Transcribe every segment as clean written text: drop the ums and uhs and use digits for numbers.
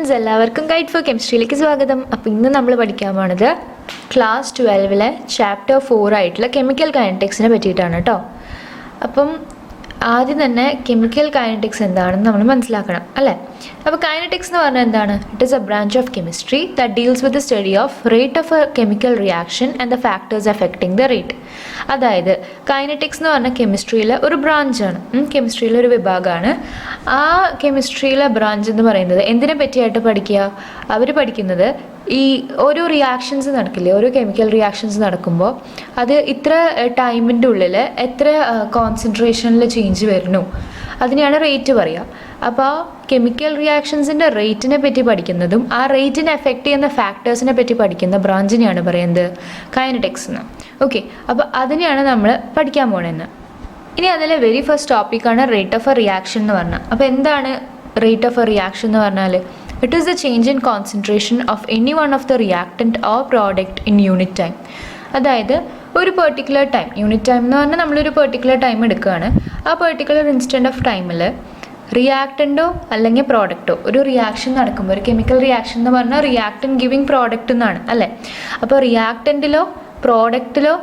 Friends, എല്ലാവർക്കും guide four കെമിസ്ട്രിയിലേക്ക് സ്വാഗതം. അപ്പോൾ ഇന്ന് നമ്മൾ പഠിക്കാൻ പോണത് ക്ലാസ് 12 ചാപ്റ്റർ 4 ആയിട്ടുള്ള കെമിക്കൽ കൈനറ്റിക്സിനെ പറ്റിയിട്ടാണ് കേട്ടോ. അപ്പം ആദ്യം തന്നെ കെമിക്കൽ കൈനറ്റിക്സ് എന്താണെന്ന് നമ്മൾ മനസ്സിലാക്കണം അല്ലേ. അപ്പോൾ കൈനറ്റിക്സ് എന്ന് പറഞ്ഞാൽ എന്താണ്? It is A branch of chemistry that deals with the study of rate of A chemical reaction and the factors affecting the rate. അതായത് കൈനറ്റിക്സ് എന്ന് പറഞ്ഞാൽ കെമിസ്ട്രിയിലെ ഒരു ബ്രാഞ്ചാണ്, കെമിസ്ട്രിയിലെ ഒരു വിഭാഗമാണ്. ആ കെമിസ്ട്രിയിലെ ബ്രാഞ്ച് എന്ന് പറയുന്നത് എന്തിനെ പറ്റിയായിട്ട് പഠിക്കുക? അവർ പഠിക്കുന്നത് ഈ ഓരോ റിയാക്ഷൻസ് നടക്കില്ലേ, ഓരോ കെമിക്കൽ റിയാക്ഷൻസ് നടക്കുമ്പോൾ അത് ഇത്ര ടൈമിൻ്റെ ഉള്ളിൽ എത്ര കോൺസെൻട്രേഷനിൽ ചേഞ്ച് വരുന്നു, അതിനെയാണ് റേറ്റ് പറയുക. അപ്പോൾ കെമിക്കൽ റിയാക്ഷൻസിൻ്റെ റേറ്റിനെ പറ്റി പഠിക്കുന്നതും ആ റേറ്റിനെ എഫക്റ്റ് ചെയ്യുന്ന ഫാക്ടേഴ്സിനെ പറ്റി പഠിക്കുന്ന ബ്രാഞ്ചിനെയാണ് പറയുന്നത് കൈനറ്റിക്സ് എന്ന്. ഓക്കെ, അപ്പോൾ അതിനെയാണ് നമ്മൾ പഠിക്കാൻ പോകണമെന്ന്. ഇനി അതിലെ വെരി ഫസ്റ്റ് ടോപ്പിക്കാണ് റേറ്റ് ഓഫ് എ റിയാക്ഷൻ എന്ന് പറഞ്ഞാൽ. അപ്പോൾ എന്താണ് റേറ്റ് ഓഫ് എ റിയാക്ഷൻ എന്ന് പറഞ്ഞാൽ? It is the change in concentration of any one of the reactant or product in unit time. അതായത് ഒരു പെർട്ടിക്കുലർ ടൈം, യൂണിറ്റ് ടൈം എന്ന് പറഞ്ഞാൽ നമ്മളൊരു പെർട്ടിക്കുലർ ടൈം എടുക്കുകയാണ്. ആ പെർട്ടിക്കുലർ ഇൻസ്റ്റൻറ്റ് ഓഫ് ടൈമിൽ റിയാക്റ്റൻറ്റോ അല്ലെങ്കിൽ പ്രോഡക്റ്റോ ഒരു റിയാക്ഷൻ നടക്കുമ്പോൾ, ഒരു കെമിക്കൽ റിയാക്ഷൻ എന്ന് പറഞ്ഞാൽ റിയാക്റ്റൻ ഗിവിങ് പ്രോഡക്റ്റ് എന്നാണ് അല്ലേ. അപ്പോൾ റിയാക്റ്റൻറ്റിലോ പ്രോഡക്റ്റിലോ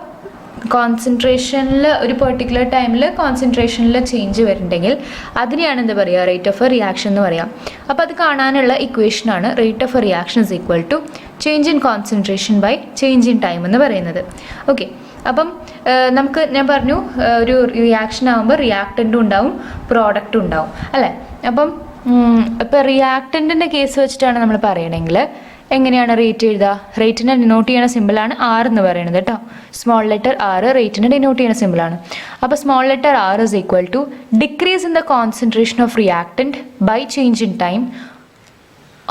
കോൺസെൻട്രേഷനിൽ ഒരു പെർട്ടിക്കുലർ ടൈമിൽ കോൺസെൻട്രേഷനിൽ ചേഞ്ച് വരുന്നുണ്ടെങ്കിൽ അതിനെയാണ് എന്താ പറയുക? റേറ്റ് ഓഫ് എ റിയാക്ഷൻ എന്ന് പറയാം. അപ്പോൾ അത് കാണാനുള്ള ഇക്വേഷനാണ് rate of a reaction is equal to change in concentration by change in time എന്ന് പറയുന്നത്. ഓക്കെ, അപ്പം നമുക്ക് ഞാൻ പറഞ്ഞു ഒരു റിയാക്ഷൻ ആകുമ്പോൾ റിയാക്റ്റൻറ്റും ഉണ്ടാവും പ്രോഡക്റ്റും ഉണ്ടാവും അല്ലേ. അപ്പം ഇപ്പോൾ റിയാക്റ്റൻറ്റിൻ്റെ കേസ് വെച്ചിട്ടാണ് നമ്മൾ പറയണമെങ്കിൽ എങ്ങനെയാണ് റേറ്റ് എഴുതുക? റേറ്റിനെ ഡിനോട്ട് ചെയ്യുന്ന സിമ്പിളാണ് ആർ എന്ന് പറയുന്നത് കേട്ടോ. സ്മോൾ ലെറ്റർ ആർ റേറ്റിനെ ഡിനോട്ട് ചെയ്യുന്ന സിമ്പിളാണ്. അപ്പോൾ small letter R is equal to decrease in the concentration of reactant by change in time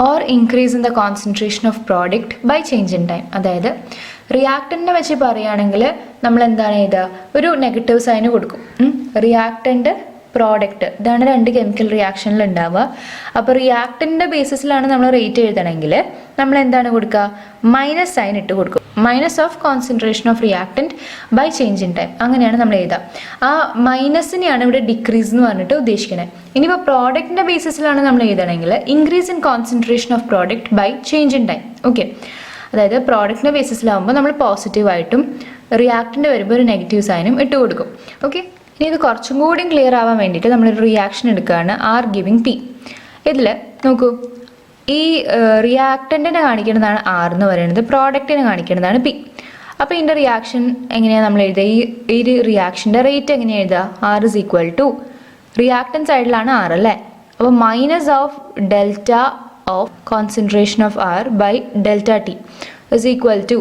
or increase in the concentration of product by change in time. അതായത് റിയാക്റ്റൻറ്റിനെ വെച്ച് പറയുകയാണെങ്കിൽ നമ്മൾ എന്താണ് എഴുതുക? ഒരു നെഗറ്റീവ് സൈന് കൊടുക്കും. റിയാക്റ്റൻറ്റ് പ്രോഡക്റ്റ്, ഇതാണ് രണ്ട് കെമിക്കൽ റിയാക്ഷനിൽ ഉണ്ടാവുക. അപ്പോൾ റിയാക്റ്റൻ്റെ ബേസിസിലാണ് നമ്മൾ റേറ്റ് എഴുതണമെങ്കിൽ നമ്മൾ എന്താണ് കൊടുക്കുക? മൈനസ് സൈൻ ഇട്ട് കൊടുക്കും. Minus of concentration of reactant by change in time, അങ്ങനെയാണ് നമ്മൾ എഴുതുക. ആ മൈനസിനെയാണ് ഇവിടെ ഡിക്രീസ് എന്ന് പറഞ്ഞിട്ട് ഉദ്ദേശിക്കുന്നത്. ഇനിയിപ്പോൾ പ്രോഡക്റ്റിൻ്റെ ബേസിസിലാണ് നമ്മൾ എഴുതണമെങ്കിൽ increase in concentration of product by change in time. Okay, അതായത് പ്രോഡക്റ്റിൻ്റെ ബേസിസിലാവുമ്പോൾ നമ്മൾ പോസിറ്റീവായിട്ടും റിയാക്റ്റൻ്റ് വരുമ്പോൾ ഒരു നെഗറ്റീവ് സൈനും ഇട്ട് കൊടുക്കും. ഓക്കെ, ഇനി ഇത് കുറച്ചും കൂടി ക്ലിയർ ആവാൻ വേണ്ടിയിട്ട് നമ്മളൊരു റിയാക്ഷൻ എടുക്കുകയാണ്, ആർ ഗിവിങ് പി. ഇതിൽ നോക്കൂ, ഈ റിയാക്റ്റൻറ്റിനെ കാണിക്കുന്നതാണ് ആർ എന്ന് പറയുന്നത്, പ്രോഡക്റ്റിനെ കാണിക്കുന്നതാണ് പി. അപ്പോൾ ഇതിൻ്റെ റിയാക്ഷൻ എങ്ങനെയാണ് നമ്മൾ എഴുതുക? ഈ ഒരു റിയാക്ഷൻ്റെ റേറ്റ് എങ്ങനെയാണ് എഴുതുക? R is equal to reactant സൈഡിലാണ് ആർ അല്ലേ. അപ്പോൾ minus of delta of concentration of R by delta t is equal to,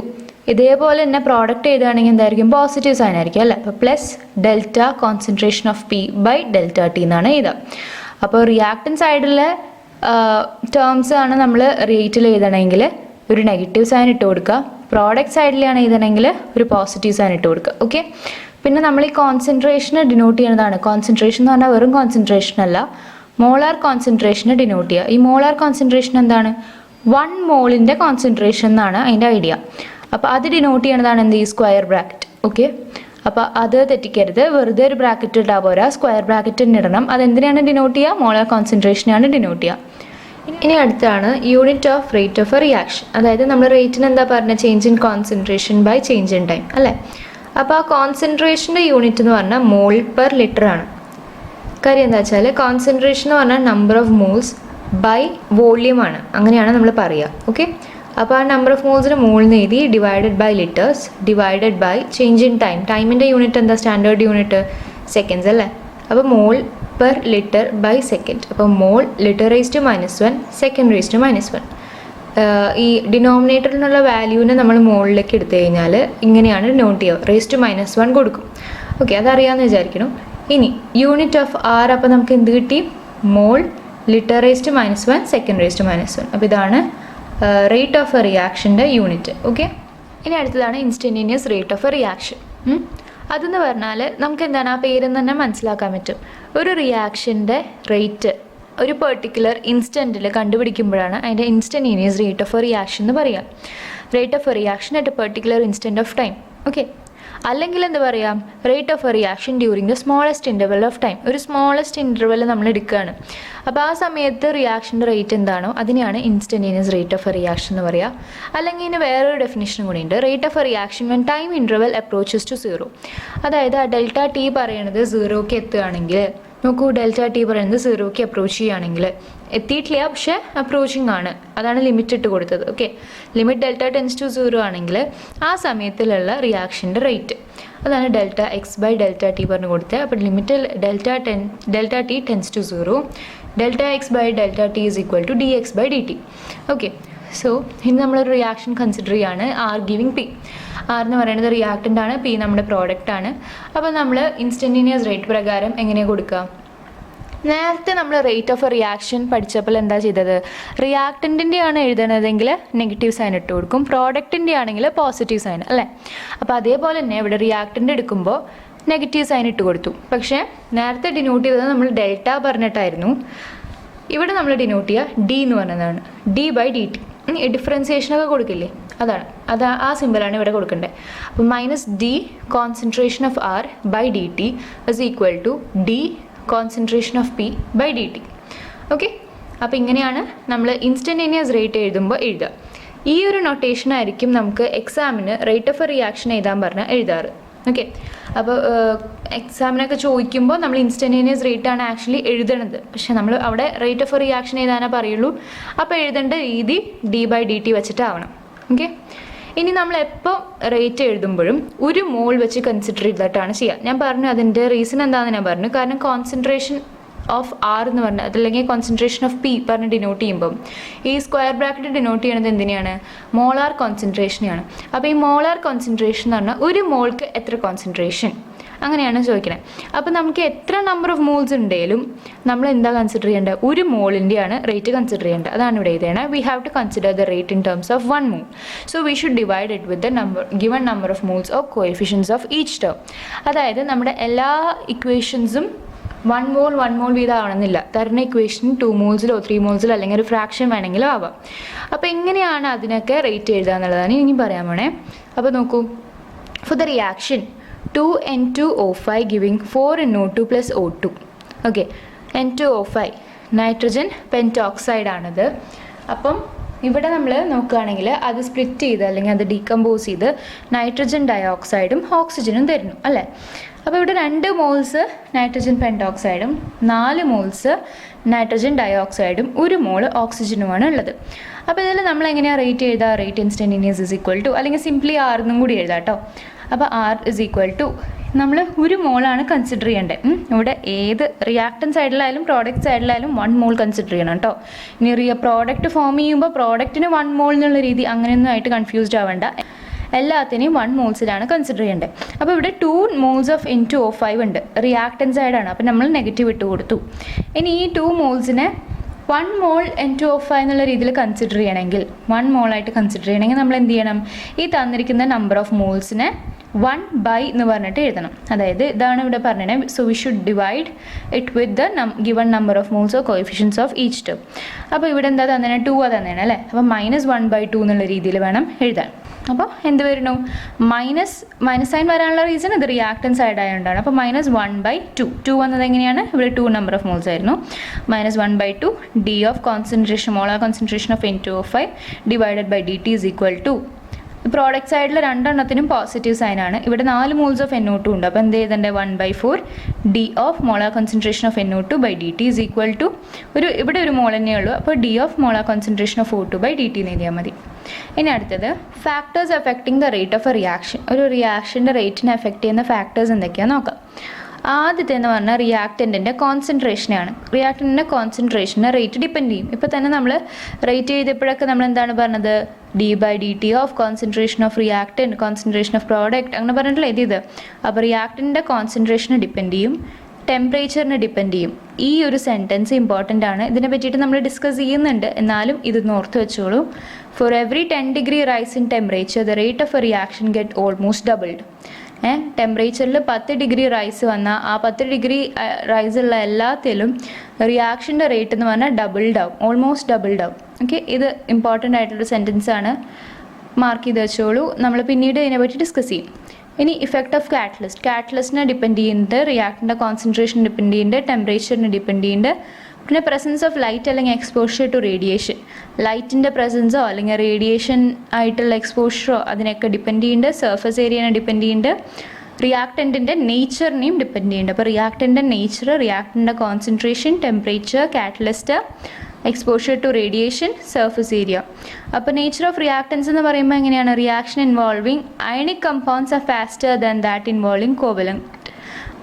ഇതേപോലെ തന്നെ പ്രോഡക്റ്റ് എഴുതുകയാണെങ്കിൽ എന്തായിരിക്കും? പോസിറ്റീവ് സൈൻ ആയിരിക്കും അല്ലേ. അപ്പോൾ plus delta concentration of P by delta t എന്നാണ് എഴുതുക. അപ്പോൾ റിയാക്റ്റൻ സൈഡിലെ ടേംസ് ആണ് നമ്മൾ റേറ്റിൽ എഴുതണമെങ്കിൽ ഒരു നെഗറ്റീവ് സൈൻ ഇട്ട് കൊടുക്കുക. പ്രോഡക്റ്റ് സൈഡിലാണ് എഴുതണമെങ്കിൽ ഒരു പോസിറ്റീവ് സൈൻ ഇട്ട് കൊടുക്കുക. ഓക്കെ, പിന്നെ നമ്മൾ ഈ കോൺസെൻട്രേഷനെ ഡിനോട്ട് ചെയ്യുന്നതാണ്. കോൺസെൻട്രേഷൻ എന്ന് പറഞ്ഞാൽ വെറും കോൺസെൻട്രേഷൻ അല്ല, മോളാർ കോൺസെൻട്രേഷനെ ഡിനോട്ട് ചെയ്യുക. ഈ മോളാർ കോൺസെൻട്രേഷൻ എന്താണ്? 1 മോളിൻ്റെ കോൺസെൻട്രേഷൻ എന്നാണ് അതിൻ്റെ ഐഡിയ. അപ്പോൾ അത് ഡിനോട്ട് ചെയ്യണതാണ് എന്ത്? ഈ സ്ക്വയർ ബ്രാക്കറ്റ്. ഓക്കെ, അപ്പോൾ അത് തെറ്റിക്കരുത്, വെറുതെ ഒരു ബ്രാക്കറ്റ് ഇട്ടാൽ പോരാ, സ്ക്വയർ ബ്രാക്കറ്റ് ഇടണം. അതെന്തിനാണ് ഡിനോട്ട് ചെയ്യുക? മോളാർ കോൺസെൻട്രേഷനാണ് ഡിനോട്ട് ചെയ്യുക. ഇനി അടുത്താണ് unit of rate of a reaction. അതായത് നമ്മൾ റേറ്റിന് എന്താ പറഞ്ഞത്? Change in concentration by change in time അല്ലേ. അപ്പോൾ ആ കോൺസെൻട്രേഷൻ്റെ യൂണിറ്റ് എന്ന് പറഞ്ഞാൽ മോൾ പെർ ലിറ്റർ ആണ്. കാര്യം എന്താ വെച്ചാൽ കോൺസെൻട്രേഷൻ എന്ന് പറഞ്ഞാൽ number of moles by volume ആണ്, അങ്ങനെയാണ് നമ്മൾ പറയുക. ഓക്കെ, അപ്പോൾ ആ നമ്പർ ഓഫ് മോൾസിന് മോളിൽ എഴുതി divided by litres divided by change in time. ടൈമിൻ്റെ യൂണിറ്റ് എന്താ? സ്റ്റാൻഡേർഡ് യൂണിറ്റ് സെക്കൻഡ്സ് അല്ലേ. അപ്പോൾ mole per litre by second. അപ്പോൾ mole litre raise to -1 second raise to -1. ഈ ഡിനോമിനേറ്ററിൽ നിന്നുള്ള വാല്യൂവിനെ നമ്മൾ മോളിലേക്ക് എടുത്തു കഴിഞ്ഞാൽ ഇങ്ങനെയാണ് ഡിനോട്ട് ചെയ്യുക, റേസ് ടു -1 കൊടുക്കും. ഓക്കെ, അതറിയാമെന്ന് വിചാരിക്കണം. ഇനി യൂണിറ്റ് ഓഫ് ആർ, അപ്പോൾ നമുക്ക് എന്ത് കിട്ടി? Mole litre raise to -1 second raise to -1. അപ്പോൾ ഇതാണ് റേറ്റ് ഓഫ് എ റിയാക്ഷൻ്റെ യൂണിറ്റ്. ഓക്കെ, ഇനി അടുത്തതാണ് instantaneous rate of a reaction. അതെന്ന് പറഞ്ഞാൽ നമുക്ക് എന്താണ് ആ പേരെന്ന് തന്നെ മനസ്സിലാക്കാൻ പറ്റും. ഒരു റിയാക്ഷൻ്റെ റേറ്റ് ഒരു പെർട്ടിക്കുലർ ഇൻസ്റ്റൻറ്റിൽ കണ്ടുപിടിക്കുമ്പോഴാണ് അതിൻ്റെ instantaneous rate of a reaction എന്ന് പറയുക. Rate of a reaction at a particular instant of time. Okay, അല്ലെങ്കിൽ എന്താ പറയാം, rate of a reaction during the smallest interval of time. ഒരു സ്മോളസ്റ്റ് ഇൻ്റർവെൽ നമ്മൾ എടുക്കുകയാണ്. അപ്പോൾ ആ സമയത്ത് റിയാക്ഷൻ്റെ റേറ്റ് എന്താണോ അതിനെയാണ് instantaneous rate of a reaction എന്ന് പറയുക. അല്ലെങ്കിൽ ഇതിന് വേറൊരു ഡെഫിനിഷൻ കൂടി ഉണ്ട്, rate of a reaction when time interval approaches to 0. അതായത് ആ ഡെൽറ്റ ടി പറയണത് 0ക്ക് എത്തുകയാണെങ്കിൽ, നോക്കൂ ഡെൽറ്റ ടി പറയുന്നത് 0ക്ക് അപ്രോച്ച് ചെയ്യുകയാണെങ്കിൽ, എത്തിയിട്ടില്ല പക്ഷേ അപ്രോച്ചിങ് ആണ്, അതാണ് ലിമിറ്റ് ഇട്ട് കൊടുത്തത്. Okay, limit delta tends to 0 ആണെങ്കിൽ ആ സമയത്തിലുള്ള റിയാക്ഷൻ്റെ റേറ്റ് അതാണ് delta X by delta T പറഞ്ഞു കൊടുത്തത്. അപ്പോൾ limit delta T tends to 0, delta X by delta T is equal to D X by D T. Okay, so ഇനി നമ്മളൊരു റിയാക്ഷൻ കൺസിഡർ ചെയ്യുകയാണ്, ആർ ഗിവിങ് പി. ആർ എന്ന് പറയുന്നത് reactant ആണ്, P നമ്മുടെ പ്രോഡക്റ്റ് ആണ്. അപ്പോൾ നമ്മൾ ഇൻസ്റ്റൻറ്റേനിയസ് റേറ്റ് പ്രകാരം എങ്ങനെയാണ് കൊടുക്കുക? നേരത്തെ നമ്മൾ റേറ്റ് ഓഫ് എ റിയാക്ഷൻ പഠിച്ചപ്പോൾ എന്താ ചെയ്തത്, റിയാക്റ്റൻറ്റിൻ്റെ ആണ് എഴുതണതെങ്കിൽ നെഗറ്റീവ് സൈൻ ഇട്ട് കൊടുക്കും, പ്രോഡക്റ്റിൻ്റെ ആണെങ്കിൽ പോസിറ്റീവ് സൈൻ അല്ലേ. അപ്പോൾ അതേപോലെ തന്നെ ഇവിടെ റിയാക്റ്റൻ്റ് എടുക്കുമ്പോൾ നെഗറ്റീവ് സൈൻ ഇട്ട് കൊടുത്തു. പക്ഷേ നേരത്തെ ഡിനോട്ട് ചെയ്തത് നമ്മൾ ഡെൽറ്റ പറഞ്ഞിട്ടായിരുന്നു, ഇവിടെ നമ്മൾ ഡിനോട്ട് ചെയ്യുക ഡി എന്ന് പറഞ്ഞതാണ്, ഡി ബൈ ഡി ടി. ഡിഫറൻസിയേഷനൊക്കെ കൊടുക്കില്ലേ, അതാണ് ആ സിമ്പിളാണ് ഇവിടെ കൊടുക്കേണ്ടത്. അപ്പോൾ minus D concentration of R by D T is equal to D concentration of P by D T. Okay, അപ്പോൾ ഇങ്ങനെയാണ് നമ്മൾ ഇൻസ്റ്റൻറ്റേനിയസ് റേറ്റ് എഴുതുമ്പോൾ എഴുതുക. ഈ ഒരു നൊട്ടേഷൻ ആയിരിക്കും നമുക്ക് എക്സാമിന് റേറ്റ് ഓഫ് എ റിയാക്ഷൻ എഴുതാൻ പറഞ്ഞാൽ എഴുതാറ്. ഓക്കെ, അപ്പോൾ എക്സാമിനൊക്കെ ചോദിക്കുമ്പോൾ നമ്മൾ ഇൻസ്റ്റൻറ്റേനിയസ് റേറ്റ് ആണ് ആക്ച്വലി എഴുതണത്, പക്ഷേ നമ്മൾ അവിടെ റേറ്റ് ഓഫ് എ റിയാക്ഷൻ എഴുതാനേ പറയുള്ളൂ. അപ്പോൾ എഴുതേണ്ട രീതി ഡി ബൈ ഡി ടി വെച്ചിട്ടാവണം. ഓക്കെ, ഇനി നമ്മൾ എപ്പോൾ റേറ്റ് എഴുതുമ്പോഴും ഒരു മോൾ വെച്ച് കൺസിഡർ ചെയ്തിട്ടാണ് ചെയ്യുക. ഞാൻ പറഞ്ഞു അതിൻ്റെ റീസൺ എന്താണെന്ന് ഞാൻ പറഞ്ഞു, കാരണം കോൺസെൻട്രേഷൻ ഓഫ് ആർ എന്ന് പറഞ്ഞാൽ അതല്ലെങ്കിൽ കോൺസെൻട്രേഷൻ ഓഫ് പി പറഞ്ഞ് ഡിനോട്ട് ചെയ്യുമ്പം ഈ സ്ക്വയർ ബ്രാക്കറ്റ് ഡിനോട്ട് ചെയ്യണത് എന്തിനാണ്, മോളാർ കോൺസെൻട്രേഷനെയാണ്. അപ്പോൾ ഈ മോളാർ കോൺസെൻട്രേഷൻ എന്ന് പറഞ്ഞാൽ ഒരു മോൾക്ക് എത്ര കോൺസെൻട്രേഷൻ അങ്ങനെയാണ് ചോദിക്കുന്നത്. അപ്പോൾ നമുക്ക് എത്ര നമ്പർ ഓഫ് മോൾസ് ഉണ്ടെങ്കിലും നമ്മൾ എന്താ കൺസിഡർ ചെയ്യേണ്ടത്, ഒരു മോളിൻ്റെയാണ് റേറ്റ് കൺസിഡർ ചെയ്യേണ്ടത്. അതാണ് ഇവിടെ എഴുതേണ്ടത്. We have to consider the rate in terms of 1 mole. So we should divide it with the given number of moles of coefficients of each term. അതായത് നമ്മുടെ എല്ലാ ഇക്വേഷൻസും 1 മോൾ വീതം ആവണമെന്നില്ല, തരുന്ന ഇക്വേഷൻ 2 മോൾസിലോ 3 മോൾസിലോ അല്ലെങ്കിൽ ഒരു ഫ്രാക്ഷൻ വേണമെങ്കിലും ആവാം. അപ്പോൾ എങ്ങനെയാണ് അതിനൊക്കെ റേറ്റ് എഴുതുക എന്നുള്ളതാണ് ഇനി പറയാൻ പോണേ. അപ്പോൾ നോക്കൂ, for the reaction 2N2O5 giving 4NO2 plus O2. Okay, N2O5 nitrogen pentoxide ആണത്. അപ്പം ഇവിടെ നമ്മൾ നോക്കുകയാണെങ്കിൽ അത് സ്പ്ലിറ്റ് ചെയ്ത് അല്ലെങ്കിൽ അത് ഡീകമ്പോസ് ചെയ്ത് നൈട്രജൻ ഡയോക്സൈഡും ഓക്സിജനും തരുന്നു അല്ലേ. അപ്പോൾ ഇവിടെ 2 മോൾസ് നൈട്രജൻ പെൻറ്റോക്സൈഡും 4 മോൾസ് നൈട്രജൻ ഡയോക്സൈഡും 1 മോൾ ഓക്സിജനുമാണ് ഉള്ളത്. അപ്പോൾ ഇതിൽ നമ്മൾ എങ്ങനെയാണ് റേറ്റ് എഴുതുക, rate instantaneous is equal to, അല്ലെങ്കിൽ സിംപ്ലി ആർ എന്നും കൂടി എഴുതാം കേട്ടോ. അപ്പോൾ ആർ ഇസ് ഈക്വൽ ടു നമ്മൾ 1 മോളാണ് കൺസിഡർ ചെയ്യേണ്ടത്. ഇവിടെ ഏത് റിയാക്ടൻ സൈഡിലായാലും പ്രോഡക്റ്റ് സൈഡിലായാലും 1 മോൾ കൺസിഡർ ചെയ്യണം കേട്ടോ. ഇനി പ്രോഡക്റ്റ് ഫോം ചെയ്യുമ്പോൾ പ്രോഡക്റ്റിന് 1 മോൾ എന്നുള്ള രീതി അങ്ങനെയൊന്നും ആയിട്ട് കൺഫ്യൂസ്ഡ് ആവേണ്ട, എല്ലാത്തിനെയും 1 മോൾസിലാണ് കൺസിഡർ ചെയ്യേണ്ടത്. അപ്പോൾ ഇവിടെ 2 മോൾസ് ഓഫ് N2O5 ഉണ്ട്, റിയാക്ടൻ സൈഡാണ്, അപ്പോൾ നമ്മൾ നെഗറ്റീവ് ഇട്ട് കൊടുത്തു. ഇനി ഈ 2 മോൾസിനെ 1 മോൾ N2O5 എന്നുള്ള രീതിയിൽ കൺസിഡർ ചെയ്യണമെങ്കിൽ 1 മോളായിട്ട് കൺസിഡർ ചെയ്യണമെങ്കിൽ നമ്മൾ എന്ത് ചെയ്യണം, ഈ തന്നിരിക്കുന്ന നമ്പർ ഓഫ് മോൾസിനെ 1 by എന്ന് പറഞ്ഞിട്ട് എഴുതണം. അതായത് ഇതാണ് ഇവിടെ പറഞ്ഞത്. So we should divide it with the given number of moles of coefficients of each term. അപ്പോൾ ഇവിടെ എന്താ തന്നെ 2 തന്നെയാണ് അല്ലേ. അപ്പോൾ -1/2 എന്നുള്ള രീതിയിൽ വേണം എഴുതാൻ. അപ്പോൾ എന്ത് വരുന്നു, മൈനസ് സൈൻ വരാനുള്ള റീസൺ ഇത് റിയാക്ടൻ സൈഡ് ആയതുകൊണ്ടാണ്. അപ്പോൾ -1/2 2 വന്നത് എങ്ങനെയാണ്, ഇവിടെ 2 നമ്പർ ഓഫ് മോൾസ് ആയിരുന്നു. -1/2 D of concentration molar concentration of N2O5 divided by dt is equal to, product സൈഡിൽ 2 എണ്ണത്തിനും പോസിറ്റീവ് സൈനാണ്. ഇവിടെ 4 മോൾസ് ഓഫ് NO2 ഉണ്ട്. അപ്പോൾ എന്ത് ചെയ്തേണ്ട 1/4 D of molar concentration of NO2 by dt is equal to, ഇവിടെ ഒരു mole തന്നെയേ ഉള്ളൂ, അപ്പോൾ D of molar concentration of O2 by dt എന്ന് എഴുതിയാൽ മതി. ഇനി അടുത്തത് factors affecting the rate of a reaction. ഒരു റിയാക്ഷൻ്റെ റേറ്റിനെ അഫക്റ്റ് ചെയ്യുന്ന ഫാക്ടേഴ്സ് എന്തൊക്കെയാണെന്ന് നോക്കാം. ആദ്യത്തെ എന്ന് പറഞ്ഞാൽ റിയാക്റ്റൻറ്റിൻ്റെ കോൺസെൻട്രേഷനാണ്. റിയാക്റ്റൻറ്റിൻ്റെ കോൺസെൻട്രേഷനെ റേറ്റ് ഡിപ്പെൻഡ് ചെയ്യും. ഇപ്പോൾ തന്നെ നമ്മൾ റേറ്റ് ചെയ്തപ്പോഴൊക്കെ നമ്മൾ എന്താണ് പറഞ്ഞത്, d/dt of concentration of reactant, concentration of product അങ്ങനെ പറഞ്ഞിട്ടുള്ള എഴുതിയത്. അപ്പോൾ റിയാക്റ്റൻറ്റിൻ്റെ കോൺസെൻട്രേഷനെ ഡിപ്പെൻഡ് ചെയ്യും, ടെമ്പറേച്ചറിനെ ഡിപ്പെൻഡ് ചെയ്യും. ഈ ഒരു സെൻറ്റൻസ് ഇമ്പോർട്ടൻ്റ് ആണ്, ഇതിനെ പറ്റിയിട്ട് നമ്മൾ ഡിസ്കസ് ചെയ്യുന്നുണ്ട്, എന്നാലും ഇതൊന്ന് ഓർത്ത് വെച്ചോളൂ. For every 10 degree rise in temperature the rate of a reaction get almost doubled. ടെമ്പറേച്ചറിൽ 10 degree റൈസ് വന്നാൽ ആ 10 degree റൈസ് ഉള്ള എല്ലാത്തിലും റിയാക്ഷൻ്റെ റേറ്റ് എന്ന് പറഞ്ഞാൽ ഡബിൾഡ് ആവും, ഓൾമോസ്റ്റ് ഡബിൾഡ് ആവും. ഓക്കെ, ഇത് ഇമ്പോർട്ടൻ്റ് ആയിട്ടുള്ളൊരു സെൻറ്റൻസ് ആണ്, മാർക്ക് ചെയ്ത് വെച്ചോളൂ. നമ്മൾ പിന്നീട് ഇതിനെപ്പറ്റി ഡിസ്കസ് ചെയ്യും. ഇനി ഇഫക്റ്റ് ഓഫ് കാറ്റലിസ്റ്റിനെ ഡിപ്പെൻഡ് ചെയ്യുന്നുണ്ട്, റിയാക്ടൻ്റെ കോൺസെൻട്രേഷൻ ഡിപ്പെൻഡ് ചെയ്യുന്നുണ്ട്, ടെമ്പറേച്ചറിനെ ഡിപ്പെൻഡ് ചെയ്യുന്നുണ്ട്. പിന്നെ പ്രസൻസ് ഓഫ് ലൈറ്റ് അല്ലെങ്കിൽ എക്സ്പോഷർ ടു റേഡിയേഷൻ, ലൈറ്റിൻ്റെ പ്രസൻസോ അല്ലെങ്കിൽ റേഡിയേഷൻ ആയിട്ടുള്ള എക്സ്പോഷറോ അതിനൊക്കെ ഡിപ്പെൻഡ് ചെയ്യുന്നുണ്ട്. സർഫസ് ഏരിയനെ ഡിപ്പെൻഡ് ചെയ്യുന്നുണ്ട്. റിയാക്ടൻറ്റിൻ്റെ നേച്ചറിനെയും ഡിപ്പെൻഡ് ചെയ്യുന്നുണ്ട്. അപ്പോൾ റിയാക്ടൻ്റെ നേച്ചർ, റിയാക്ടൻ്റെ concentration, temperature, catalyst, exposure to radiation, surface area. അപ്പോൾ നേച്ചർ ഓഫ് റിയാക്ടൻസ് എന്ന് പറയുമ്പോൾ എങ്ങനെയാണ്? Reaction involving ionic compounds are faster than that involving covalent.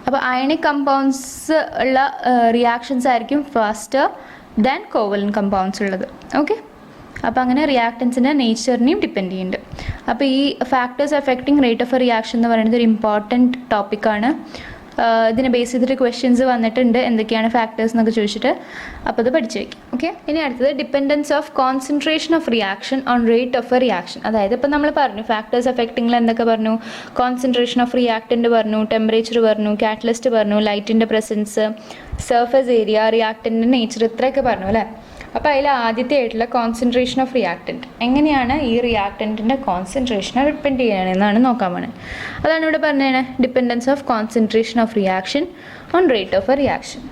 അപ്പോൾ അയണിക് കമ്പൗണ്ട്സ് ഉള്ള റിയാക്ഷൻസ് ആയിരിക്കും ഫാസ്റ്റർ ദാൻ കോവലന്റ് കമ്പൗണ്ട്സ് ഉള്ളത്. ഓക്കെ, അപ്പോൾ അങ്ങനെ റിയാക്ടൻസിൻ്റെ നേച്ചറിനെയും ഡിപ്പെൻഡ് ചെയ്യുന്നുണ്ട്. അപ്പോൾ ഈ factors affecting rate of a reaction എന്ന് പറയുന്നത് ഒരു ഇമ്പോർട്ടൻറ്റ് ടോപ്പിക്കാണ്. ഇതിനെ ബേസ് ചെയ്തിട്ട് ക്വസ്റ്റ്യൻസ് വന്നിട്ടുണ്ട്, എന്തൊക്കെയാണ് ഫാക്ടേഴ്സ് എന്നൊക്കെ ചോദിച്ചിട്ട്. അപ്പോൾ അത് പഠിച്ചു വയ്ക്കും. ഓക്കെ, ഇനി അടുത്തത് dependence of concentration of reaction on rate of a reaction. അതായത് ഇപ്പോൾ നമ്മൾ പറഞ്ഞു ഫാക്ടേഴ്സ് അഫക്റ്റിംഗിൽ എന്തൊക്കെ പറഞ്ഞു? കോൺസെൻട്രേഷൻ ഓഫ് റിയാക്ടൻ്റ് പറഞ്ഞു, ടെമ്പറേച്ചർ പറഞ്ഞു, കാറ്റലിസ്റ്റ് പറഞ്ഞു, ലൈറ്റിൻ്റെ പ്രസൻസ്, സർഫസ് ഏരിയ, റിയാക്ടൻ്റെ നേച്ചർ, ഇത്രയൊക്കെ പറഞ്ഞു അല്ലേ. അപ്പോൾ അതിൽ ആദ്യത്തെ ആയിട്ടുള്ള കോൺസെൻട്രേഷൻ ഓഫ് റിയാക്ടൻറ്റ്, എങ്ങനെയാണ് ഈ റിയാക്ടൻറ്റിൻ്റെ കോൺസെൻട്രേഷനെ ഡിപ്പെൻഡ് ചെയ്യണമെന്നാണ് നോക്കാൻ പോകുന്നത്. അതാണ് ഇവിടെ പറഞ്ഞത്, dependence of concentration of reaction on rate of a reaction.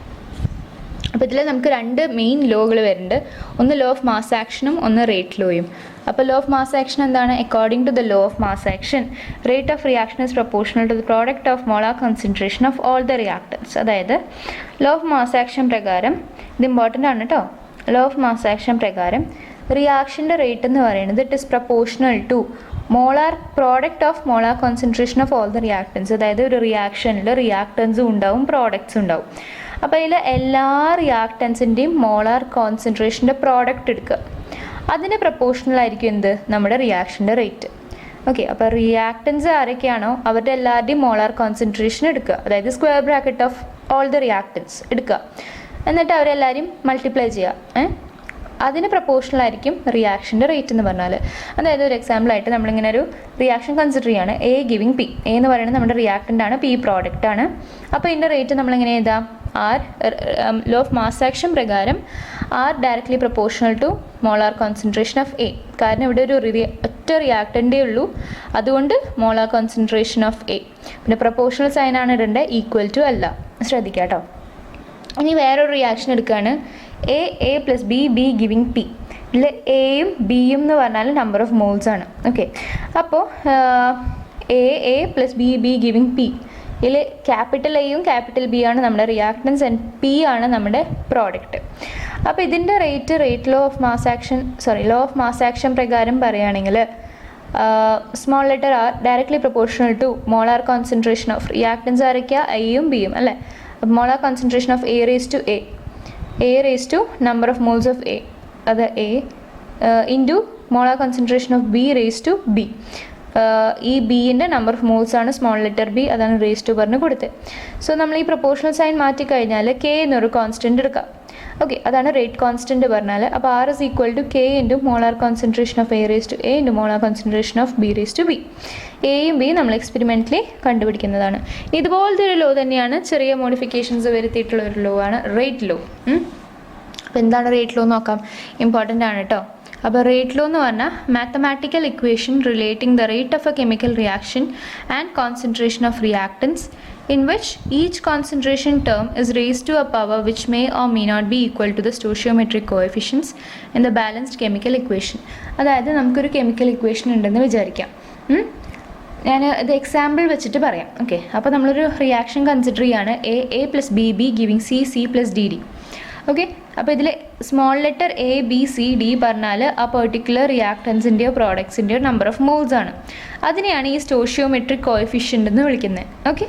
അപ്പോൾ ഇതിൽ നമുക്ക് രണ്ട് മെയിൻ ലോകൾ വരുന്നുണ്ട്, ഒന്ന് ലോ ഓഫ് മാസ് ആക്ഷനും ഒന്ന് റേറ്റ് ലോയും. അപ്പോൾ ലോ ഓഫ് മാസ് ആക്ഷൻ എന്താണ്? According to the law of mass action rate of reaction is proportional to the product of molar concentration of all the reactants. അതായത് law of mass action പ്രകാരം, ഇത് important ആണ് കേട്ടോ, law of mass action പ്രകാരം റിയാക്ഷൻ്റെ rate എന്ന് പറയുന്നത് it is proportional to molar product of molar concentration of all the reactants. അതായത് ഒരു റിയാക്ഷനിൽ റിയാക്ടൻസും ഉണ്ടാവും, പ്രോഡക്ട്സും ഉണ്ടാവും. അപ്പോൾ അതിൽ എല്ലാ റിയാക്ടൻസിൻ്റെയും മോളാർ കോൺസെൻട്രേഷൻ്റെ പ്രോഡക്റ്റ് എടുക്കുക, അതിന് പ്രൊപ്പോർഷണൽ ആയിരിക്കും എന്ത്? നമ്മുടെ റിയാക്ഷൻ്റെ റേറ്റ്. ഓക്കെ, അപ്പോൾ റിയാക്ടൻസ് ആരൊക്കെയാണോ അവരുടെ എല്ലാവരുടെയും മോളാർ കോൺസെൻട്രേഷൻ എടുക്കുക, അതായത് square bracket of all the reactance എടുക്കുക, എന്നിട്ട് അവരെല്ലാവരും മൾട്ടിപ്ലൈ ചെയ്യുക. അതിന് പ്രൊപ്പോർഷണൽ ആയിരിക്കും റിയാക്ഷൻ്റെ റേറ്റ് എന്ന് പറഞ്ഞാൽ. അതായത് ഒരു എക്സാമ്പിളായിട്ട് നമ്മളിങ്ങനെ ഒരു റിയാക്ഷൻ കൺസിഡർ ചെയ്യുകയാണ്, എ ഗിവിങ് പി. എ എന്ന് പറയുന്നത് നമ്മുടെ റിയാക്ടൻ്റ് ആണ്, പി പ്രോഡക്റ്റ് ആണ്. അപ്പോൾ ഇതിൻ്റെ റേറ്റ് നമ്മളിങ്ങനെ എഴുതാം, R law of mass action പ്രകാരം R directly proportional to molar concentration of A. കാരണം ഇവിടെ ഒരു ഒറ്റ റിയാക്ടൻ്റേ ഉള്ളൂ, അതുകൊണ്ട് മോളാർ കോൺസെൻട്രേഷൻ ഓഫ് എ. പിന്നെ പ്രൊപ്പോർഷണൽ സൈനാണ് ഇടേണ്ടത്, ഈക്വൽ ടു അല്ല, ശ്രദ്ധിക്കുക കേട്ടോ. ഇനി വേറൊരു റിയാക്ഷൻ എടുക്കുകയാണ്, A plus B giving P. ഇതിൽ എയും ബിയും എന്ന് പറഞ്ഞാൽ നമ്പർ ഓഫ് മോൾസ് ആണ്. ഓക്കെ, അപ്പോൾ A plus B giving P. ഇതിൽ ക്യാപിറ്റൽ എയും ക്യാപിറ്റൽ ബി ആണ് നമ്മുടെ റിയാക്ടൻസ് ആൻഡ് പി ആണ് നമ്മുടെ പ്രോഡക്റ്റ്. അപ്പോൾ ഇതിൻ്റെ rate law of mass action പ്രകാരം പറയുകയാണെങ്കിൽ small letter R directly proportional to molar concentration of reactants ആരൊക്കെയാണ്? എയും ബിയും അല്ലേ. Molar concentration of A raise to number of moles of A, അത് A into molar concentration of B raise to B. ഈ ബിൻ്റെ number of moles ആണ് small letter B, അതാണ് raise to പറഞ്ഞ് കൊടുത്തത്. സോ നമ്മൾ ഈ പ്രൊപ്പോർഷണൽ സൈൻ മാറ്റിക്കഴിഞ്ഞാൽ കെ എന്നൊരു കോൺസ്റ്റൻറ്റ് എടുക്കാം. ഓക്കെ, അതാണ് റേറ്റ് കോൺസ്റ്റൻറ്റ് പറഞ്ഞാൽ. അപ്പോൾ R is equal to K into molar concentration of A raise to A into molar concentration of B raise to B. എയും ബിയും നമ്മൾ എക്സ്പെരിമെൻ്റലി കണ്ടുപിടിക്കുന്നതാണ്. ഇതുപോലത്തെ ഒരു ലോ തന്നെയാണ്, ചെറിയ മോഡിഫിക്കേഷൻസ് വരുത്തിയിട്ടുള്ള ഒരു ലോ ആണ് റേറ്റ് ലോ. അപ്പോൾ എന്താണ് റേറ്റ് ലോ നോക്കാം, ഇമ്പോർട്ടൻ്റ് ആണ് കേട്ടോ. അപ്പോൾ റേറ്റ് ലോ എന്ന് പറഞ്ഞാൽ mathematical equation relating the rate of A chemical reaction and concentration of reactance in which each concentration term is raised to a power which may or may not be equal to the stoichiometric coefficients in the balanced chemical equation. അതായത് നമുക്കൊരു chemical equation ഉണ്ടെന്ന് വിചാരിക്കാം. ഞാൻ ഇത് example വെച്ചിട്ട് പറയാം. Okay, അപ്പോൾ നമ്മളൊരു റിയാക്ഷൻ കൺസിഡർ ചെയ്യാണ്, A plus B giving C plus D. Okay, അപ്പോൾ ഇതിൽ small letter A B C D പറഞ്ഞാൽ ആ പെർട്ടിക്കുലർ റിയാക്ടൻസിൻ്റെയോ പ്രോഡക്ട്സിൻ്റെയോ നമ്പർ ഓഫ് മോൾസ് ആണ്. അതിനെയാണ് ഈ സ്റ്റോഷിയോമെട്രിക് കോഎഫിഷ്യൻ്റ് എന്ന് വിളിക്കുന്നത്. ഓക്കെ,